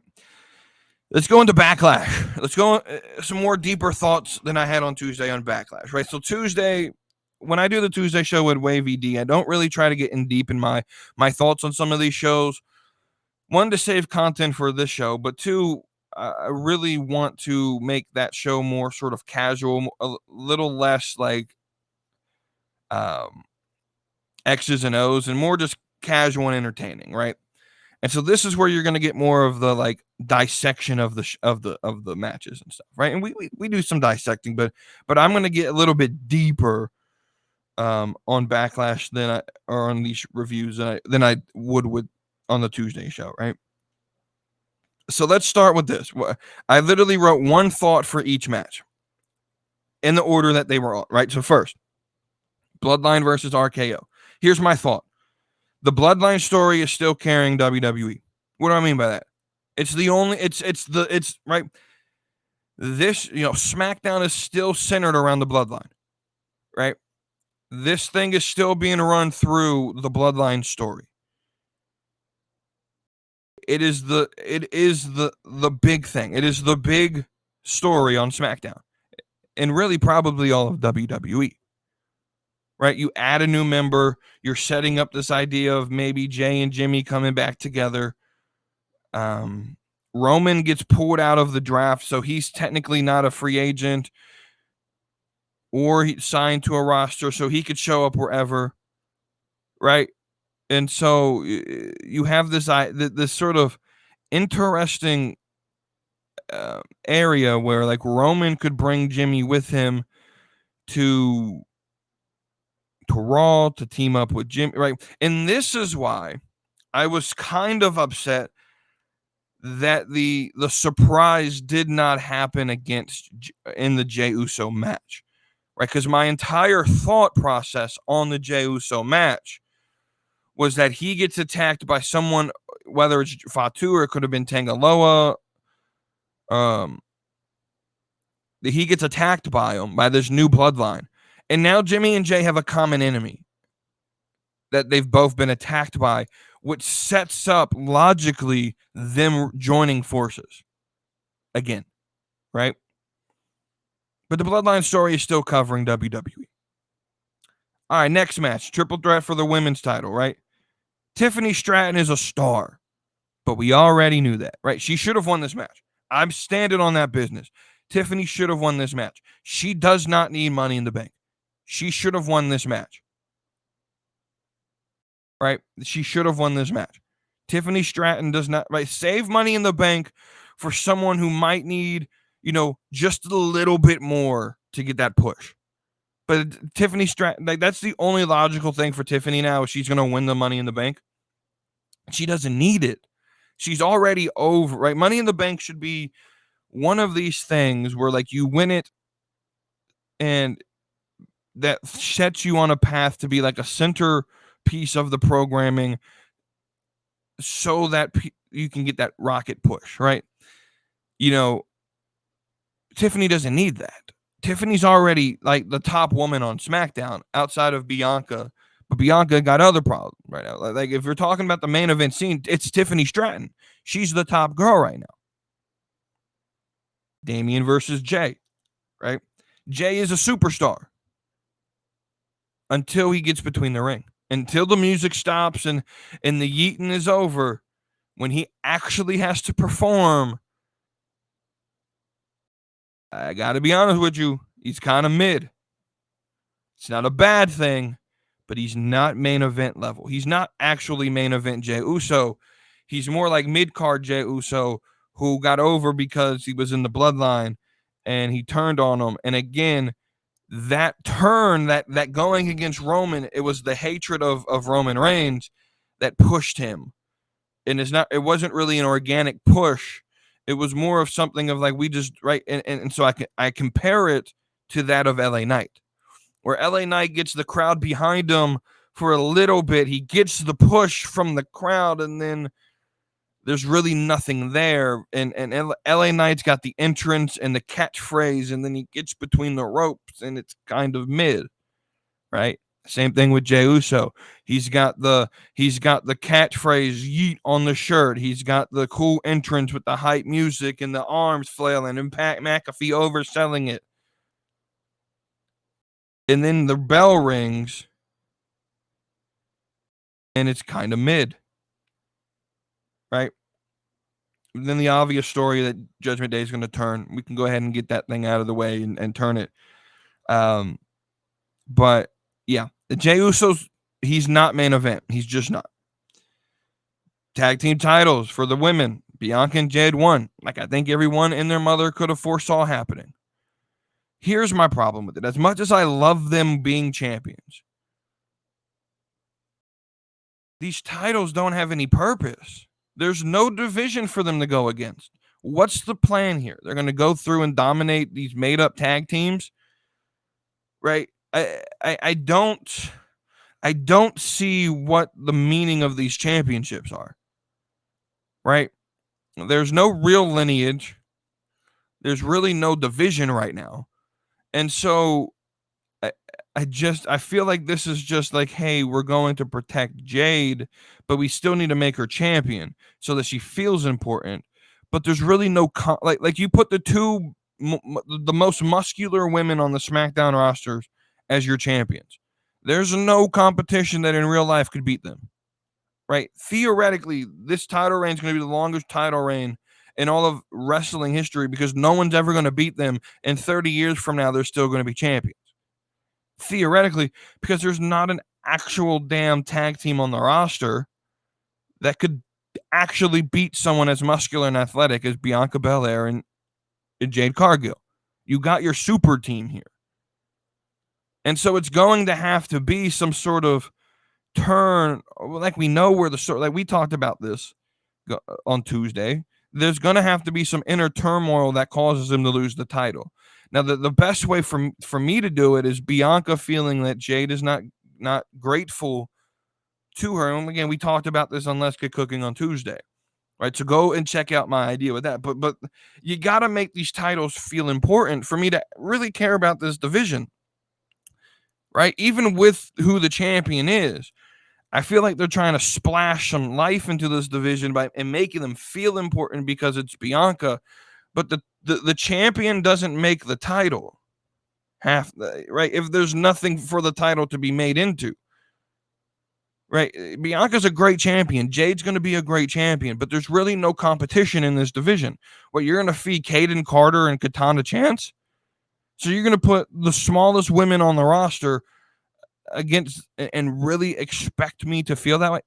Let's go into Backlash. Let's go some more deeper thoughts than I had on Tuesday on Backlash, right? So Tuesday, when I do the Tuesday show with Wavy D, I don't really try to get in deep in my thoughts on some of these shows. One, to save content for this show, but two, I really want to make that show more sort of casual, a little less like X's and O's, and more just casual and entertaining, right? And so this is where you're going to get more of the like dissection of the matches and stuff, right? And we do some dissecting, but I'm going to get a little bit deeper on Backlash or on these reviews than I would with on the Tuesday show, right? So let's start with this. I literally wrote one thought for each match in the order that they were on, right? So first, Bloodline versus RKO. Here's my thought. The Bloodline story is still carrying WWE. What do I mean by that? It's right. This, SmackDown is still centered around the Bloodline, right? This thing is still being run through the Bloodline story. It is the big thing. It is the big story on SmackDown, and really probably all of WWE. Right? You add a new member. You're setting up this idea of maybe Jay and Jimmy coming back together. Roman gets pulled out of the draft, so he's technically not a free agent, or he's signed to a roster, so he could show up wherever. Right? And so you have this sort of interesting area where like Roman could bring Jimmy with him to Raw to team up with Jimmy, right? And this is why I was kind of upset that the surprise did not happen in the Jey Uso match, right? Because my entire thought process on the Jey Uso match was that he gets attacked by someone, whether it's Fatu or it could have been Tangaloa. He gets attacked by this new bloodline. And now Jimmy and Jay have a common enemy that they've both been attacked by, which sets up logically them joining forces again, right? But the Bloodline story is still covering WWE. All right, next match, triple threat for the women's title, right? Tiffany Stratton is a star, but we already knew that, right? She should have won this match. I'm standing on that business. Tiffany should have won this match. She does not need Money in the Bank. she should have won this match. Right? She should have won this match. Tiffany Stratton does not, right? Save Money in the Bank for someone who might need, just a little bit more to get that push. But Tiffany Stratton, that's the only logical thing for Tiffany now. She's going to win the Money in the Bank. She doesn't need it. She's already over, right? Money in the Bank should be one of these things where you win it and that sets you on a path to be a center piece of the programming so that you can get that rocket push, right? Tiffany doesn't need that. Tiffany's already the top woman on SmackDown outside of Bianca, but Bianca got other problems right now. If you're talking about the main event scene, it's Tiffany Stratton. She's the top girl right now. Damian versus Jay, right? Jay is a superstar until he gets between the ring, until the music stops and the yeeting is over. When he actually has to perform, I got to be honest with you, he's kind of mid. It's not a bad thing, but he's not main event level. He's not actually main event Jey Uso. He's more like mid-card Jey Uso, who got over because he was in the bloodline and he turned on him. And again, that turn, that going against Roman, it was the hatred of Roman Reigns that pushed him. And it wasn't really an organic push. It was more of something of we just, right. And so I compare it to that of LA Knight, where LA Knight gets the crowd behind him for a little bit. He gets the push from the crowd and then there's really nothing there. And LA Knight's got the entrance and the catchphrase, and then he gets between the ropes and it's kind of mid, right? Same thing with Jey Uso. He's got the catchphrase yeet on the shirt. He's got the cool entrance with the hype music and the arms flailing and Pat McAfee overselling it. And then the bell rings and it's kind of mid. Right? And then the obvious story that Judgment Day is going to turn. We can go ahead and get that thing out of the way and turn it. But yeah, Jey Uso's, he's not main event. He's just not. Tag team titles for the women. Bianca and Jade won. I think everyone and their mother could have foresaw happening. Here's my problem with it. As much as I love them being champions, these titles don't have any purpose. There's no division for them to go against. What's the plan here? They're going to go through and dominate these made-up tag teams, right? I don't see what the meaning of these championships are, right? There's no real lineage. There's really no division right now. And so I feel like this is just hey, we're going to protect Jade, but we still need to make her champion so that she feels important. But there's really no you put the the most muscular women on the SmackDown rosters as your champions. There's no competition that in real life could beat them, right? Theoretically, this title reign is going to be the longest title reign in all of wrestling history because no one's ever going to beat them. And 30 years from now, they're still going to be champions. Theoretically, because there's not an actual damn tag team on the roster that could actually beat someone as muscular and athletic as Bianca Belair and Jade Cargill. You got your super team here. And so it's going to have to be some sort of turn, we know where we talked about this on Tuesday. There's going to have to be some inner turmoil that causes them to lose the title. Now, the best way for me to do it is Bianca feeling that Jade is not grateful to her. And again, we talked about this on Let's Get Cooking on Tuesday, right? So go and check out my idea with that. But you got to make these titles feel important for me to really care about this division, right? Even with who the champion is, I feel like they're trying to splash some life into this division and making them feel important because it's Bianca. But the champion doesn't make the title right? If there's nothing for the title to be made into, right? Bianca's a great champion. Jade's going to be a great champion, but there's really no competition in this division. You're going to feed Kaden Carter and Katana Chance? So you're going to put the smallest women on the roster against and really expect me to feel that way?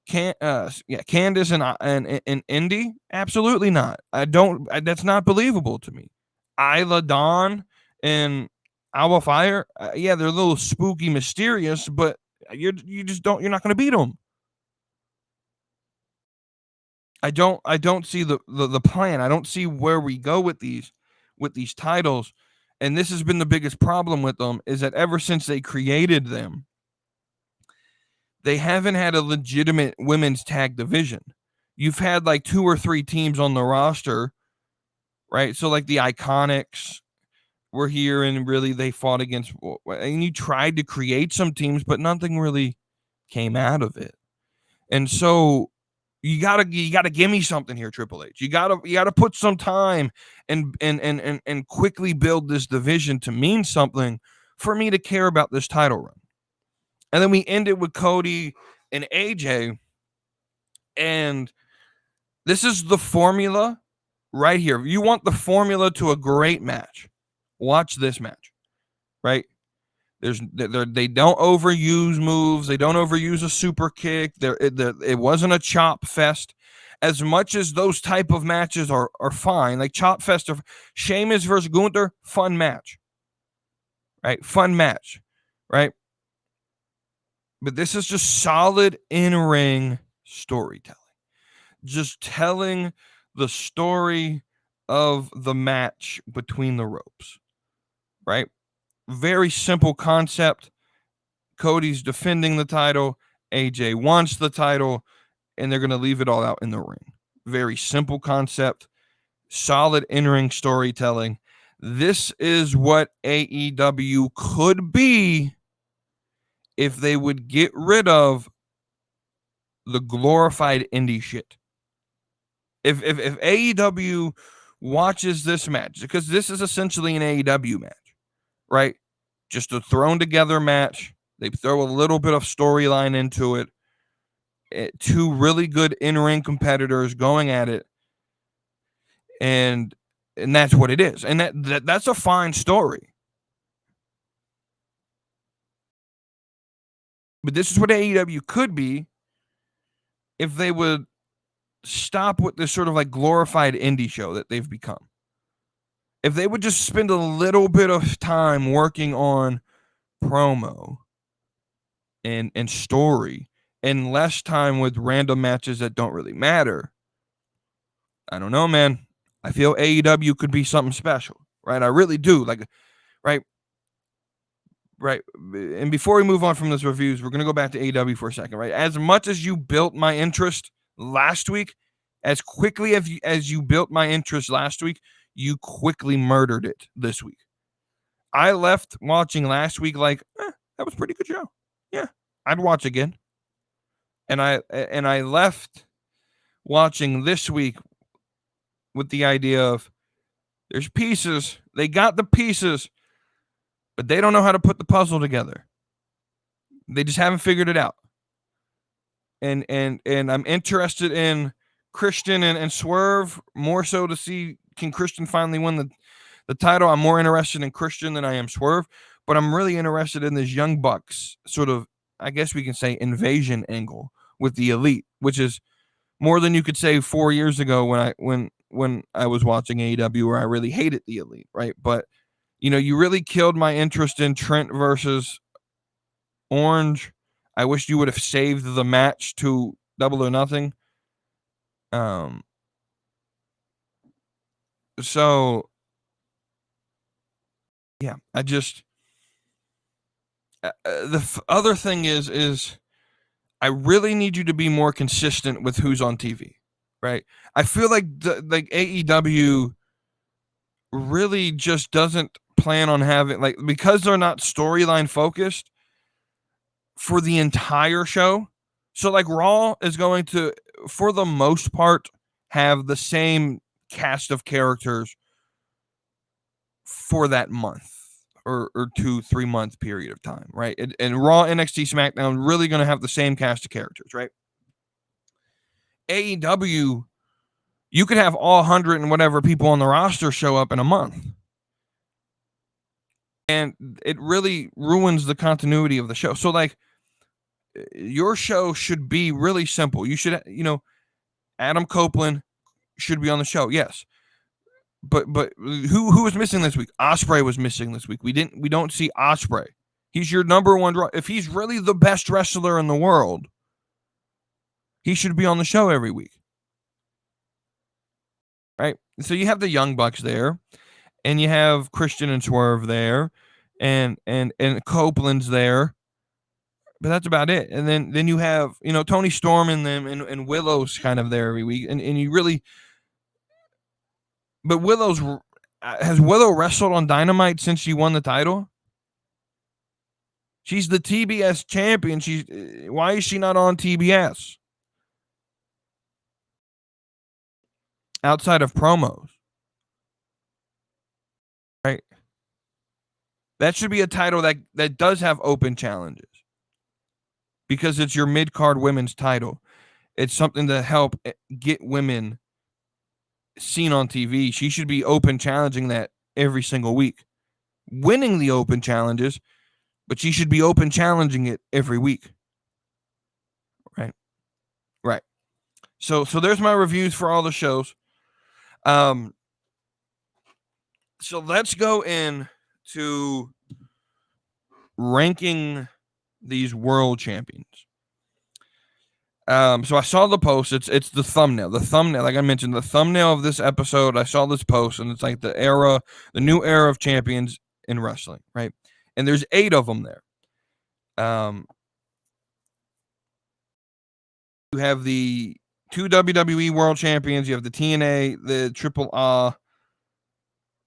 Candace and Indy? Absolutely not. That's not believable to me. Isla Dawn and Alba Fire, yeah, they're a little spooky, mysterious, but you're not going to beat them. I don't see the plan. I don't see where we go with these titles. And this has been the biggest problem with them, is that ever since they created them, they haven't had a legitimate women's tag division. You've had like 2 or 3 teams on the roster, right? So like the Iconics were here, and really they fought against, and you tried to create some teams, but nothing really came out of it. And so you gotta give me something here, Triple H. You gotta put some time and quickly build this division to mean something for me to care about this title run. And then we ended with Cody and AJ, and this is the formula right here. You want the formula to a great match, watch this match, right? They don't overuse moves. They don't overuse a super kick. It wasn't a chop fest. As much as those type of matches are fine, like chop fest, Sheamus versus Gunther, fun match, right? Fun match, right? But this is just solid in-ring storytelling. Just telling the story of the match between the ropes, right? Very simple concept. Cody's defending the title. AJ wants the title, and they're going to leave it all out in the ring. Very simple concept. Solid in-ring storytelling. This is what AEW could be if they would get rid of the glorified indie shit. If AEW watches this match, because this is essentially an AEW match, right? Just a thrown together match. They throw a little bit of storyline into it. 2 really good in-ring competitors going at it, and that's what it is. And that's a fine story. But this is what AEW could be if they would stop with this sort of like glorified indie show that they've become. If they would just spend a little bit of time working on promo and story, and less time with random matches that don't really matter. I don't know, man. I feel AEW could be something special, right? I really do. Like, right. And before we move on from this reviews, we're going to go back to AEW for a second, right? As much as you built my interest last week, as quickly as you built my interest last week, you quickly murdered it this week. I left watching last week like, that was a pretty good show. Yeah, I'd watch again. And I left watching this week with the idea of there's pieces. They got the pieces, but they don't know how to put the puzzle together. They just haven't figured it out. And I'm interested in Christian and Swerve more so to see, can Christian finally win the title? I'm more interested in Christian than I am Swerve, but I'm really interested in this Young Bucks sort of, I guess we can say, invasion angle with the Elite, which is more than you could say 4 years ago when I was watching AEW, where I really hated the Elite, right? But you really killed my interest in Trent versus Orange. I wish you would have saved the match to Double or Nothing. So yeah, I just other thing is I really need you to be more consistent with who's on TV, right? I feel like AEW really just doesn't plan on having, like, because they're not storyline focused for the entire show. So like Raw is going to, for the most part, have the same cast of characters for that month or 2-3 month period of time, right? And Raw, NXT, SmackDown really going to have the same cast of characters, right? AEW, you could have all 100 and whatever people on the roster show up in a month. And it really ruins the continuity of the show. So, like, your show should be really simple. You should, Adam Copeland should be on the show. Yes. But who was missing this week? Ospreay was missing this week. We don't see Ospreay. He's your number one draw. If he's really the best wrestler in the world, he should be on the show every week. Right? So you have the Young Bucks there, and you have Christian and Swerve there, and Copeland's there. But that's about it. And then you have, Tony Storm and them and Willow's kind of there every week. And you really, but has Willow wrestled on Dynamite since she won the title? She's the TBS champion. Why is she not on TBS? Outside of promos. Right? That should be a title that does have open challenges. Because it's your mid-card women's title. It's something to help get women seen on TV. She should be open challenging that every single week. Winning the open challenges, but she should be open challenging it every week. Right. So there's my reviews for all the shows. So let's go into ranking these world champions. So I saw the post. It's the thumbnail. The thumbnail, like I mentioned, the thumbnail of this episode. I saw this post, and it's like the new era of champions in wrestling, right? And there's 8 of them there. You have the 2 WWE World Champions. You have the TNA, the AAA,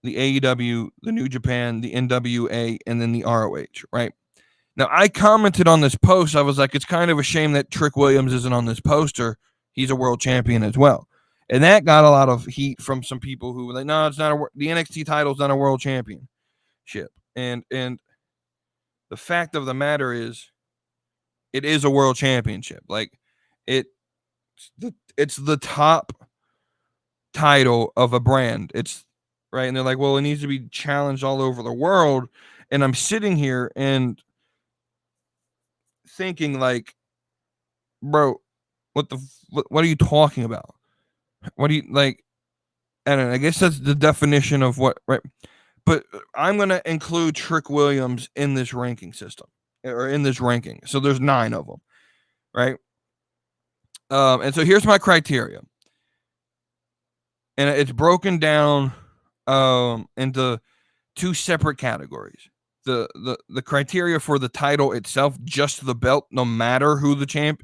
the AEW, the New Japan, the NWA, and then the ROH, right? Now, I commented on this post. I was like, it's kind of a shame that Trick Williams isn't on this poster. He's a world champion as well. And that got a lot of heat from some people who were like, no, it's not the NXT title's not a world championship. And the fact of the matter is, it is a world championship. Like, it's the top title of a brand. It's right. And they're like, well, it needs to be challenged all over the world. And I'm sitting here and thinking like, bro, what are you talking about? What do you like? I don't know. I guess that's the definition of what, right? But I'm going to include Trick Williams in this ranking system or in this ranking. So there's 9 of them, right? And so here's my criteria. And it's broken down into 2 separate categories. The criteria for the title itself, just the belt, no matter who the champ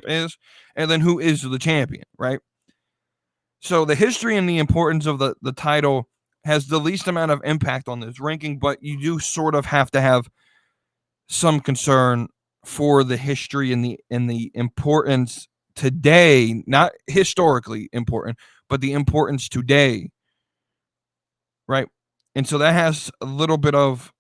is, and then who is the champion, right? So the history and the importance of the title has the least amount of impact on this ranking, but you do sort of have to have some concern for the history and the importance today, not historically important, but the importance today, right? And so that has a little bit of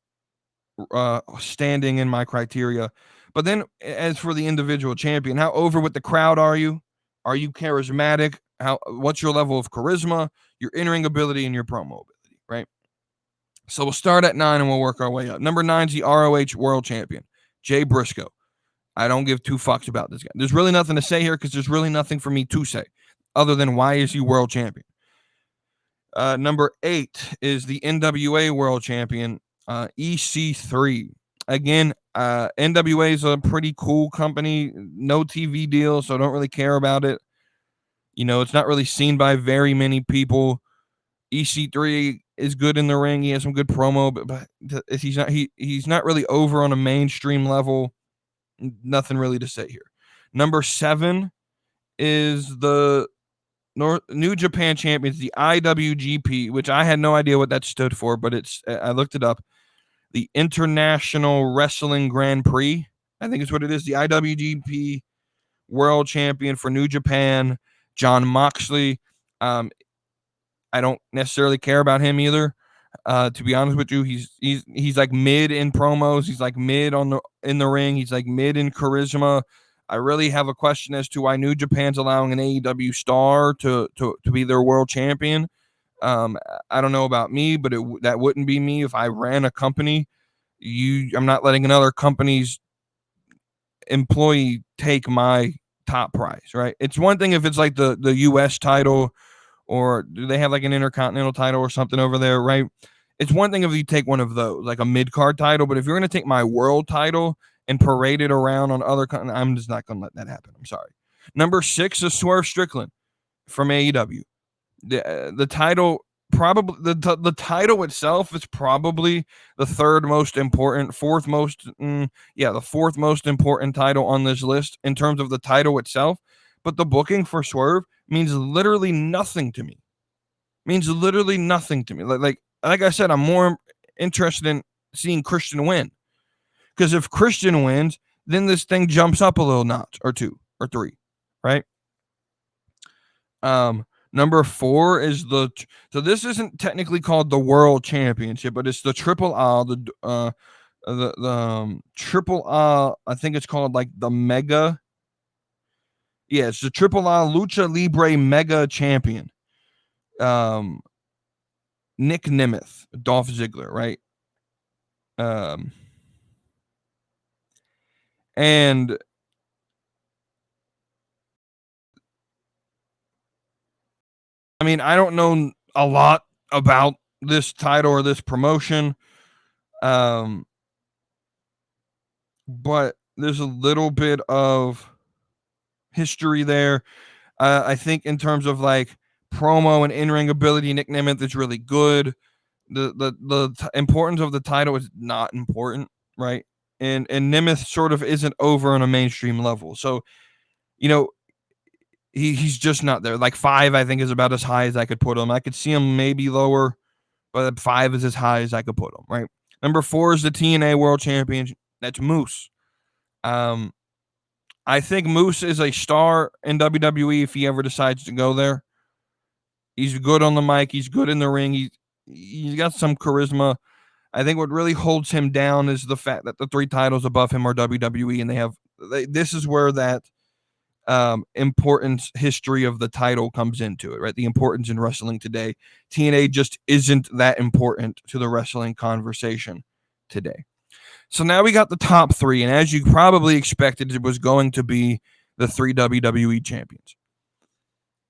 standing in my criteria. But then as for the individual champion, how over with the crowd are you? Are you charismatic? What's your level of charisma, your in-ring ability, and your promo ability, right? So we'll start at 9 and we'll work our way up. Number 9 is the ROH World Champion, Jay Briscoe. I don't give 2 fucks about this guy. There's really nothing to say here because there's really nothing for me to say other than why is he world champion. Number 8 is the NWA World Champion, EC3. Again, NWA is a pretty cool company. No TV deal, so I don't really care about it. It's not really seen by very many people. EC3 is good in the ring. He has some good promo, but he's not really over on a mainstream level. Nothing really to say here. Number 7 is the New Japan Champions, the IWGP, which I had no idea what that stood for, but I looked it up. The International Wrestling Grand Prix, I think is what it is. The IWGP World Champion for New Japan, Jon Moxley. I don't necessarily care about him either. To be honest with you, he's like mid in promos. He's like mid in the ring. He's like mid in charisma. I really have a question as to why New Japan's allowing an AEW star to be their world champion. I don't know about me, but that wouldn't be me if I ran a company I'm not letting another company's employee take my top prize, right? It's one thing if it's like the US title, or do they have like an intercontinental title or something over there, right? It's one thing if you take one of those, like a mid-card title, but if you're going to take my world title and parade it around on other, I'm just not going to let that happen. I'm sorry. Number 6 is Swerve Strickland from AEW. The title, probably the title itself is probably the fourth most important title on this list in terms of the title itself. But the booking for Swerve means literally nothing to me. Like I said, I'm more interested in seeing Christian win, because if Christian wins, then this thing jumps up a little notch or 2 or 3, right? Number 4 is so this isn't technically called the World Championship, but it's the Triple A, the Triple A. I think it's called like the Mega. Yeah, it's the Triple A Lucha Libre Mega Champion. Nick Nemeth, Dolph Ziggler, right? And I mean, I don't know a lot about this title or this promotion, but there's a little bit of history there. I think in terms of like promo and in-ring ability, Nick Nemeth is really good. The importance of the title is not important, right? And Nemeth sort of isn't over on a mainstream level. So, you know, he's just not there. Like 5, I think, is about as high as I could put him. I could see him maybe lower, but 5 is as high as I could put him, right? Number 4 is the TNA World Champion. That's Moose. I think Moose is a star in WWE if he ever decides to go there. He's good on the mic. He's good in the ring. He's got some charisma. I think what really holds him down is the fact that the 3 titles above him are WWE, and this is where that importance history of the title comes into it, right? The importance in wrestling today. TNA just isn't that important to the wrestling conversation today. So now we got the top 3, and as you probably expected, it was going to be the 3 WWE champions.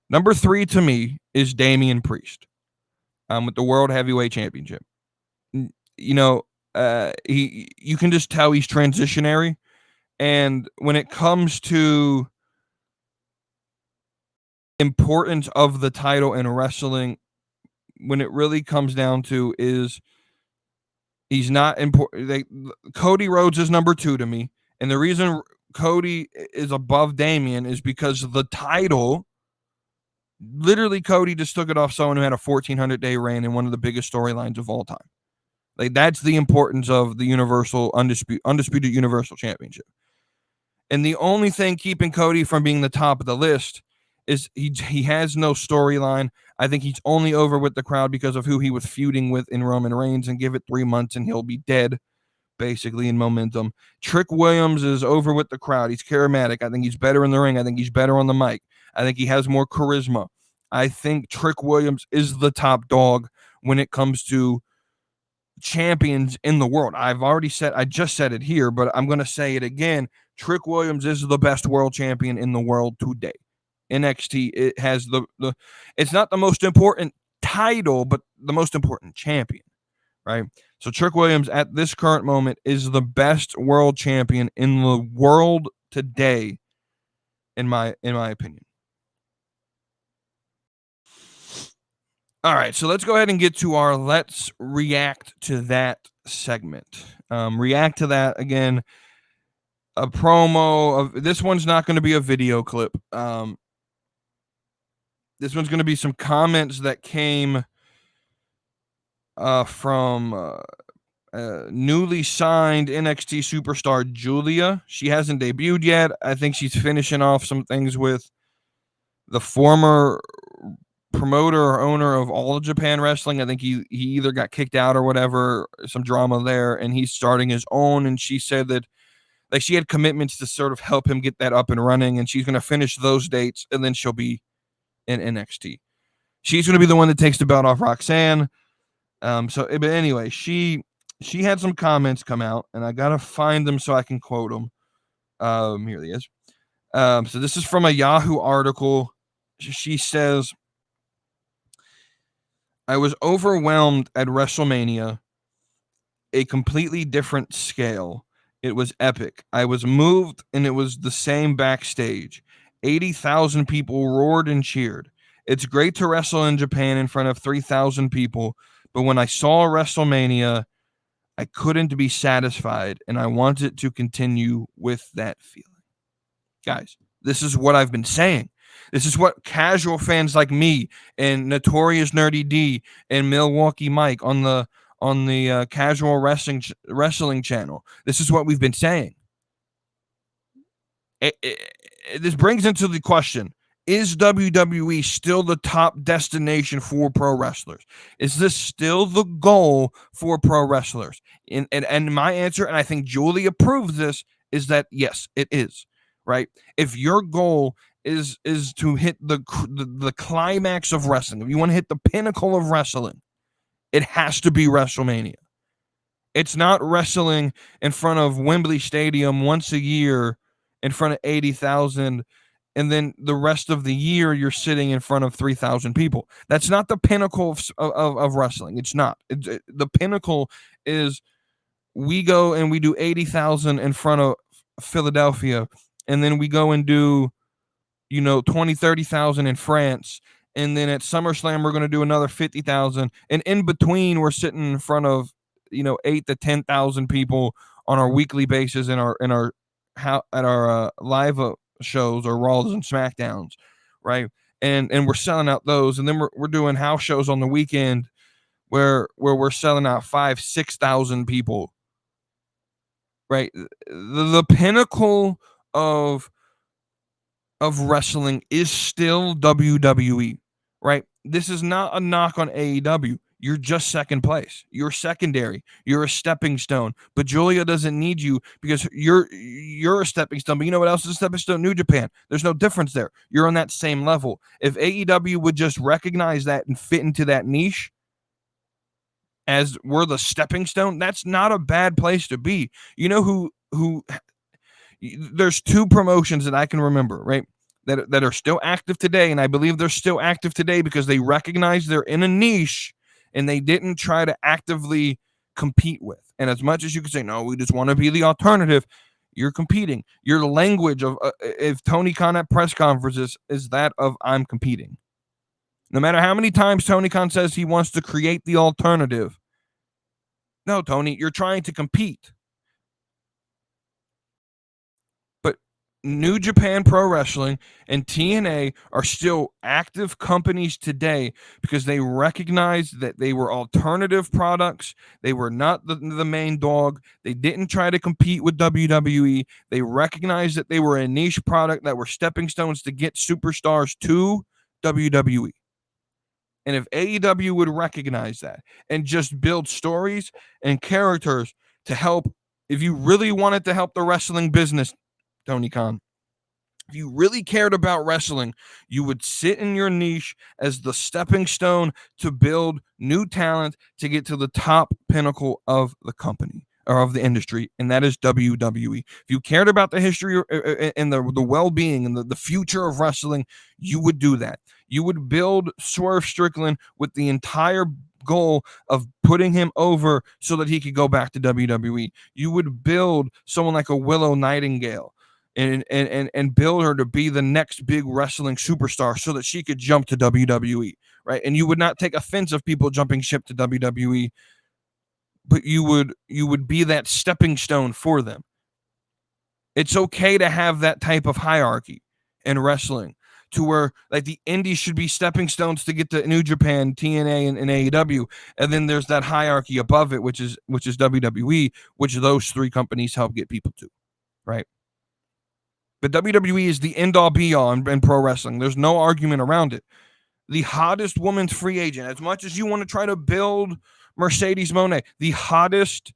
Number 3 to me is Damian Priest, with the World Heavyweight Championship. You know, you can just tell he's transitionary, and when it comes to importance of the title in wrestling, when it really comes down to is he's not important. Cody Rhodes is number 2 to me, and the reason Cody is above Damian is because the title, literally Cody just took it off someone who had a 1,400-day reign in one of the biggest storylines of all time. Like, that's the importance of the Universal Undisputed Universal Championship. And the only thing keeping Cody from being the top of the list is he has no storyline. I think he's only over with the crowd because of who he was feuding with in Roman Reigns, and give it 3 months and he'll be dead, basically, in momentum. Trick Williams is over with the crowd. He's charismatic. I think he's better in the ring. I think he's better on the mic. I think he has more charisma. I think Trick Williams is the top dog when it comes to champions in the world. I just said it here, but I'm going to say it again. Trick Williams is the best world champion in the world today. NXT, it has it's not the most important title, but the most important champion, right? So Trick Williams at this current moment is the best world champion in the world today, in my opinion. All right, so let's go ahead and get to our let's react to that segment. React to that again. A promo of this one's not going to be a video clip. This one's going to be some comments that came from newly signed NXT superstar Julia. She hasn't debuted yet. I think she's finishing off some things with the former promoter or owner of All Japan Wrestling. I think he either got kicked out or whatever, some drama there, and he's starting his own. And she said that like she had commitments to sort of help him get that up and running, and she's going to finish those dates, and then she'll be in NXT. She's going to be the one that takes the belt off Roxanne. But anyway, she she had some comments come out, and I gotta find them so I can quote them. Here he is. So this is from a Yahoo article. She says, I was overwhelmed at WrestleMania, a completely different scale. It was epic. I was moved, and it was the same backstage. 80,000 people roared and cheered. It's great to wrestle in Japan in front of 3,000 people, but when I saw WrestleMania, I couldn't be satisfied, and I wanted to continue with that feeling. Guys, this is what I've been saying. This is what casual fans like me and Notorious Nerdy D and Milwaukee Mike on the casual wrestling channel. This is what we've been saying. This brings into the question: is WWE still the top destination for pro wrestlers? Is this still the goal for pro wrestlers? And my answer, and I think Julie approves this, is that yes, it is. Right? If your goal is to hit the climax of wrestling, if you want to hit the pinnacle of wrestling, it has to be WrestleMania. It's not wrestling in front of Wembley Stadium once a year in front of 80,000, and then the rest of the year you're sitting in front of 3,000 people. That's not the pinnacle of wrestling. It's not. The pinnacle is we go and we do 80,000 in front of Philadelphia, and then we go and do 20,000-30,000 in France, and then at SummerSlam we're going to do another 50,000, and in between we're sitting in front of 8 to 10,000 people on our weekly basis at our live shows or Raws and SmackDowns, right? And we're selling out those, and then we're doing house shows on the weekend where we're selling out 5,000-6,000 people, right? The pinnacle of wrestling is still WWE, right? This is not a knock on AEW. You're just second place. You're secondary. You're a stepping stone. But Julia doesn't need you because you're a stepping stone. But you know what else is a stepping stone? New Japan. There's no difference there. You're on that same level. If AEW would just recognize that and fit into that niche as we're the stepping stone, that's not a bad place to be. You know who there's two promotions that I can remember, right? That are still active today, and I believe they're still active today because they recognize they're in a niche and they didn't try to actively compete with. And as much as you could say, no, we just want to be the alternative, you're competing. Your language of if Tony Khan at press conferences is that of I'm competing. No matter how many times Tony Khan says he wants to create the alternative, no, Tony, you're trying to compete. New Japan Pro Wrestling and TNA are still active companies today because they recognized that they were alternative products. They were not the main dog. They didn't try to compete with WWE. They recognized that they were a niche product that were stepping stones to get superstars to WWE. And if AEW would recognize that and just build stories and characters to help, if you really wanted to help the wrestling business, Tony Khan, if you really cared about wrestling, you would sit in your niche as the stepping stone to build new talent to get to the top pinnacle of the company or of the industry, and that is WWE. If you cared about the history and the well-being and the future of wrestling, you would do that. You would build Swerve Strickland with the entire goal of putting him over so that he could go back to WWE. You would build someone like a Willow Nightingale and build her to be the next big wrestling superstar so that she could jump to WWE, right? And you would not take offense of people jumping ship to WWE, but you would be that stepping stone for them. It's okay to have that type of hierarchy in wrestling, to where like the indies should be stepping stones to get to New Japan, TNA, and AEW, and then there's that hierarchy above it, which is WWE, which those three companies help get people to, right? But WWE is the end-all be-all in pro wrestling. There's no argument around it. The hottest woman's free agent, as much as you want to try to build Mercedes Moné, the hottest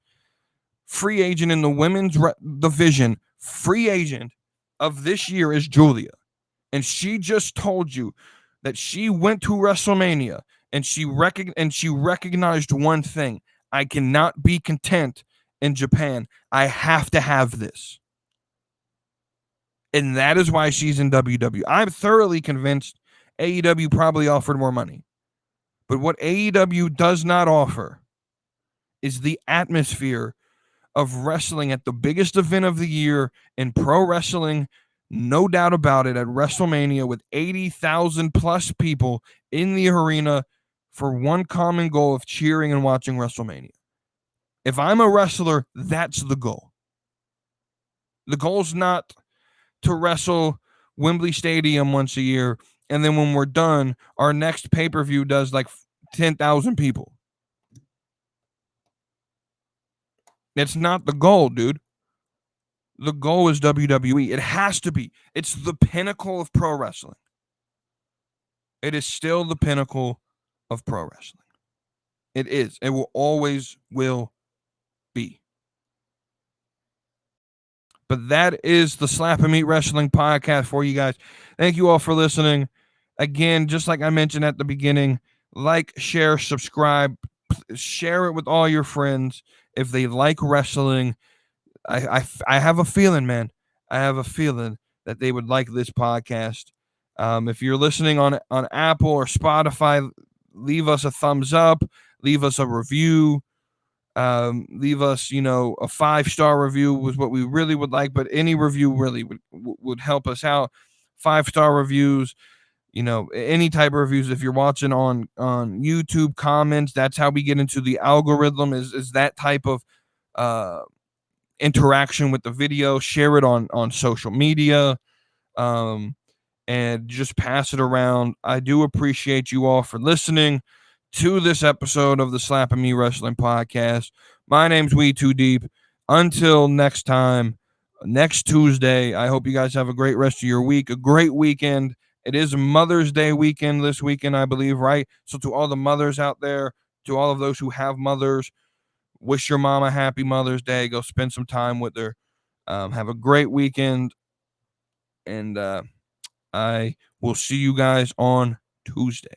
free agent in the women's division, free agent of this year is Julia. And she just told you that she went to WrestleMania and she recognized one thing. I cannot be content in Japan. I have to have this. And that is why she's in WWE. I'm thoroughly convinced AEW probably offered more money. But what AEW does not offer is the atmosphere of wrestling at the biggest event of the year in pro wrestling, no doubt about it, at WrestleMania with 80,000 plus people in the arena for one common goal of cheering and watching WrestleMania. If I'm a wrestler, that's the goal. The goal's not to wrestle Wembley Stadium once a year, and then when we're done, our next pay-per-view does like 10,000 people. It's not the goal, dude. The goal is WWE. It has to be. It's the pinnacle of pro wrestling. It is still the pinnacle of pro wrestling. It is. It will always will be. But that is the Slap and Meat Wrestling podcast for you guys. Thank you all for listening. Again, just like I mentioned at the beginning, like, share, subscribe, share it with all your friends. If they like wrestling, I have a feeling, man. I have a feeling that they would like this podcast. If you're listening on Apple or Spotify, leave us a thumbs up, leave us a review. Leave us, a 5-star review was what we really would like, but any review really would help us out. 5-star reviews, any type of reviews. If you're watching on YouTube, comments, that's how we get into the algorithm, is that type of interaction with the video. Share it on social media, and just pass it around. I do appreciate you all for listening to this episode of the Slap and Me Wrestling Podcast. My name's WeTooDeep. Until next time, next Tuesday, I hope you guys have a great rest of your week, a great weekend. It is Mother's Day weekend this weekend, I believe, right? So to all the mothers out there, to all of those who have mothers, wish your mom a happy Mother's Day. Go spend some time with her. Have a great weekend. And I will see you guys on Tuesday.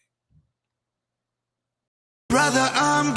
Brother, I'm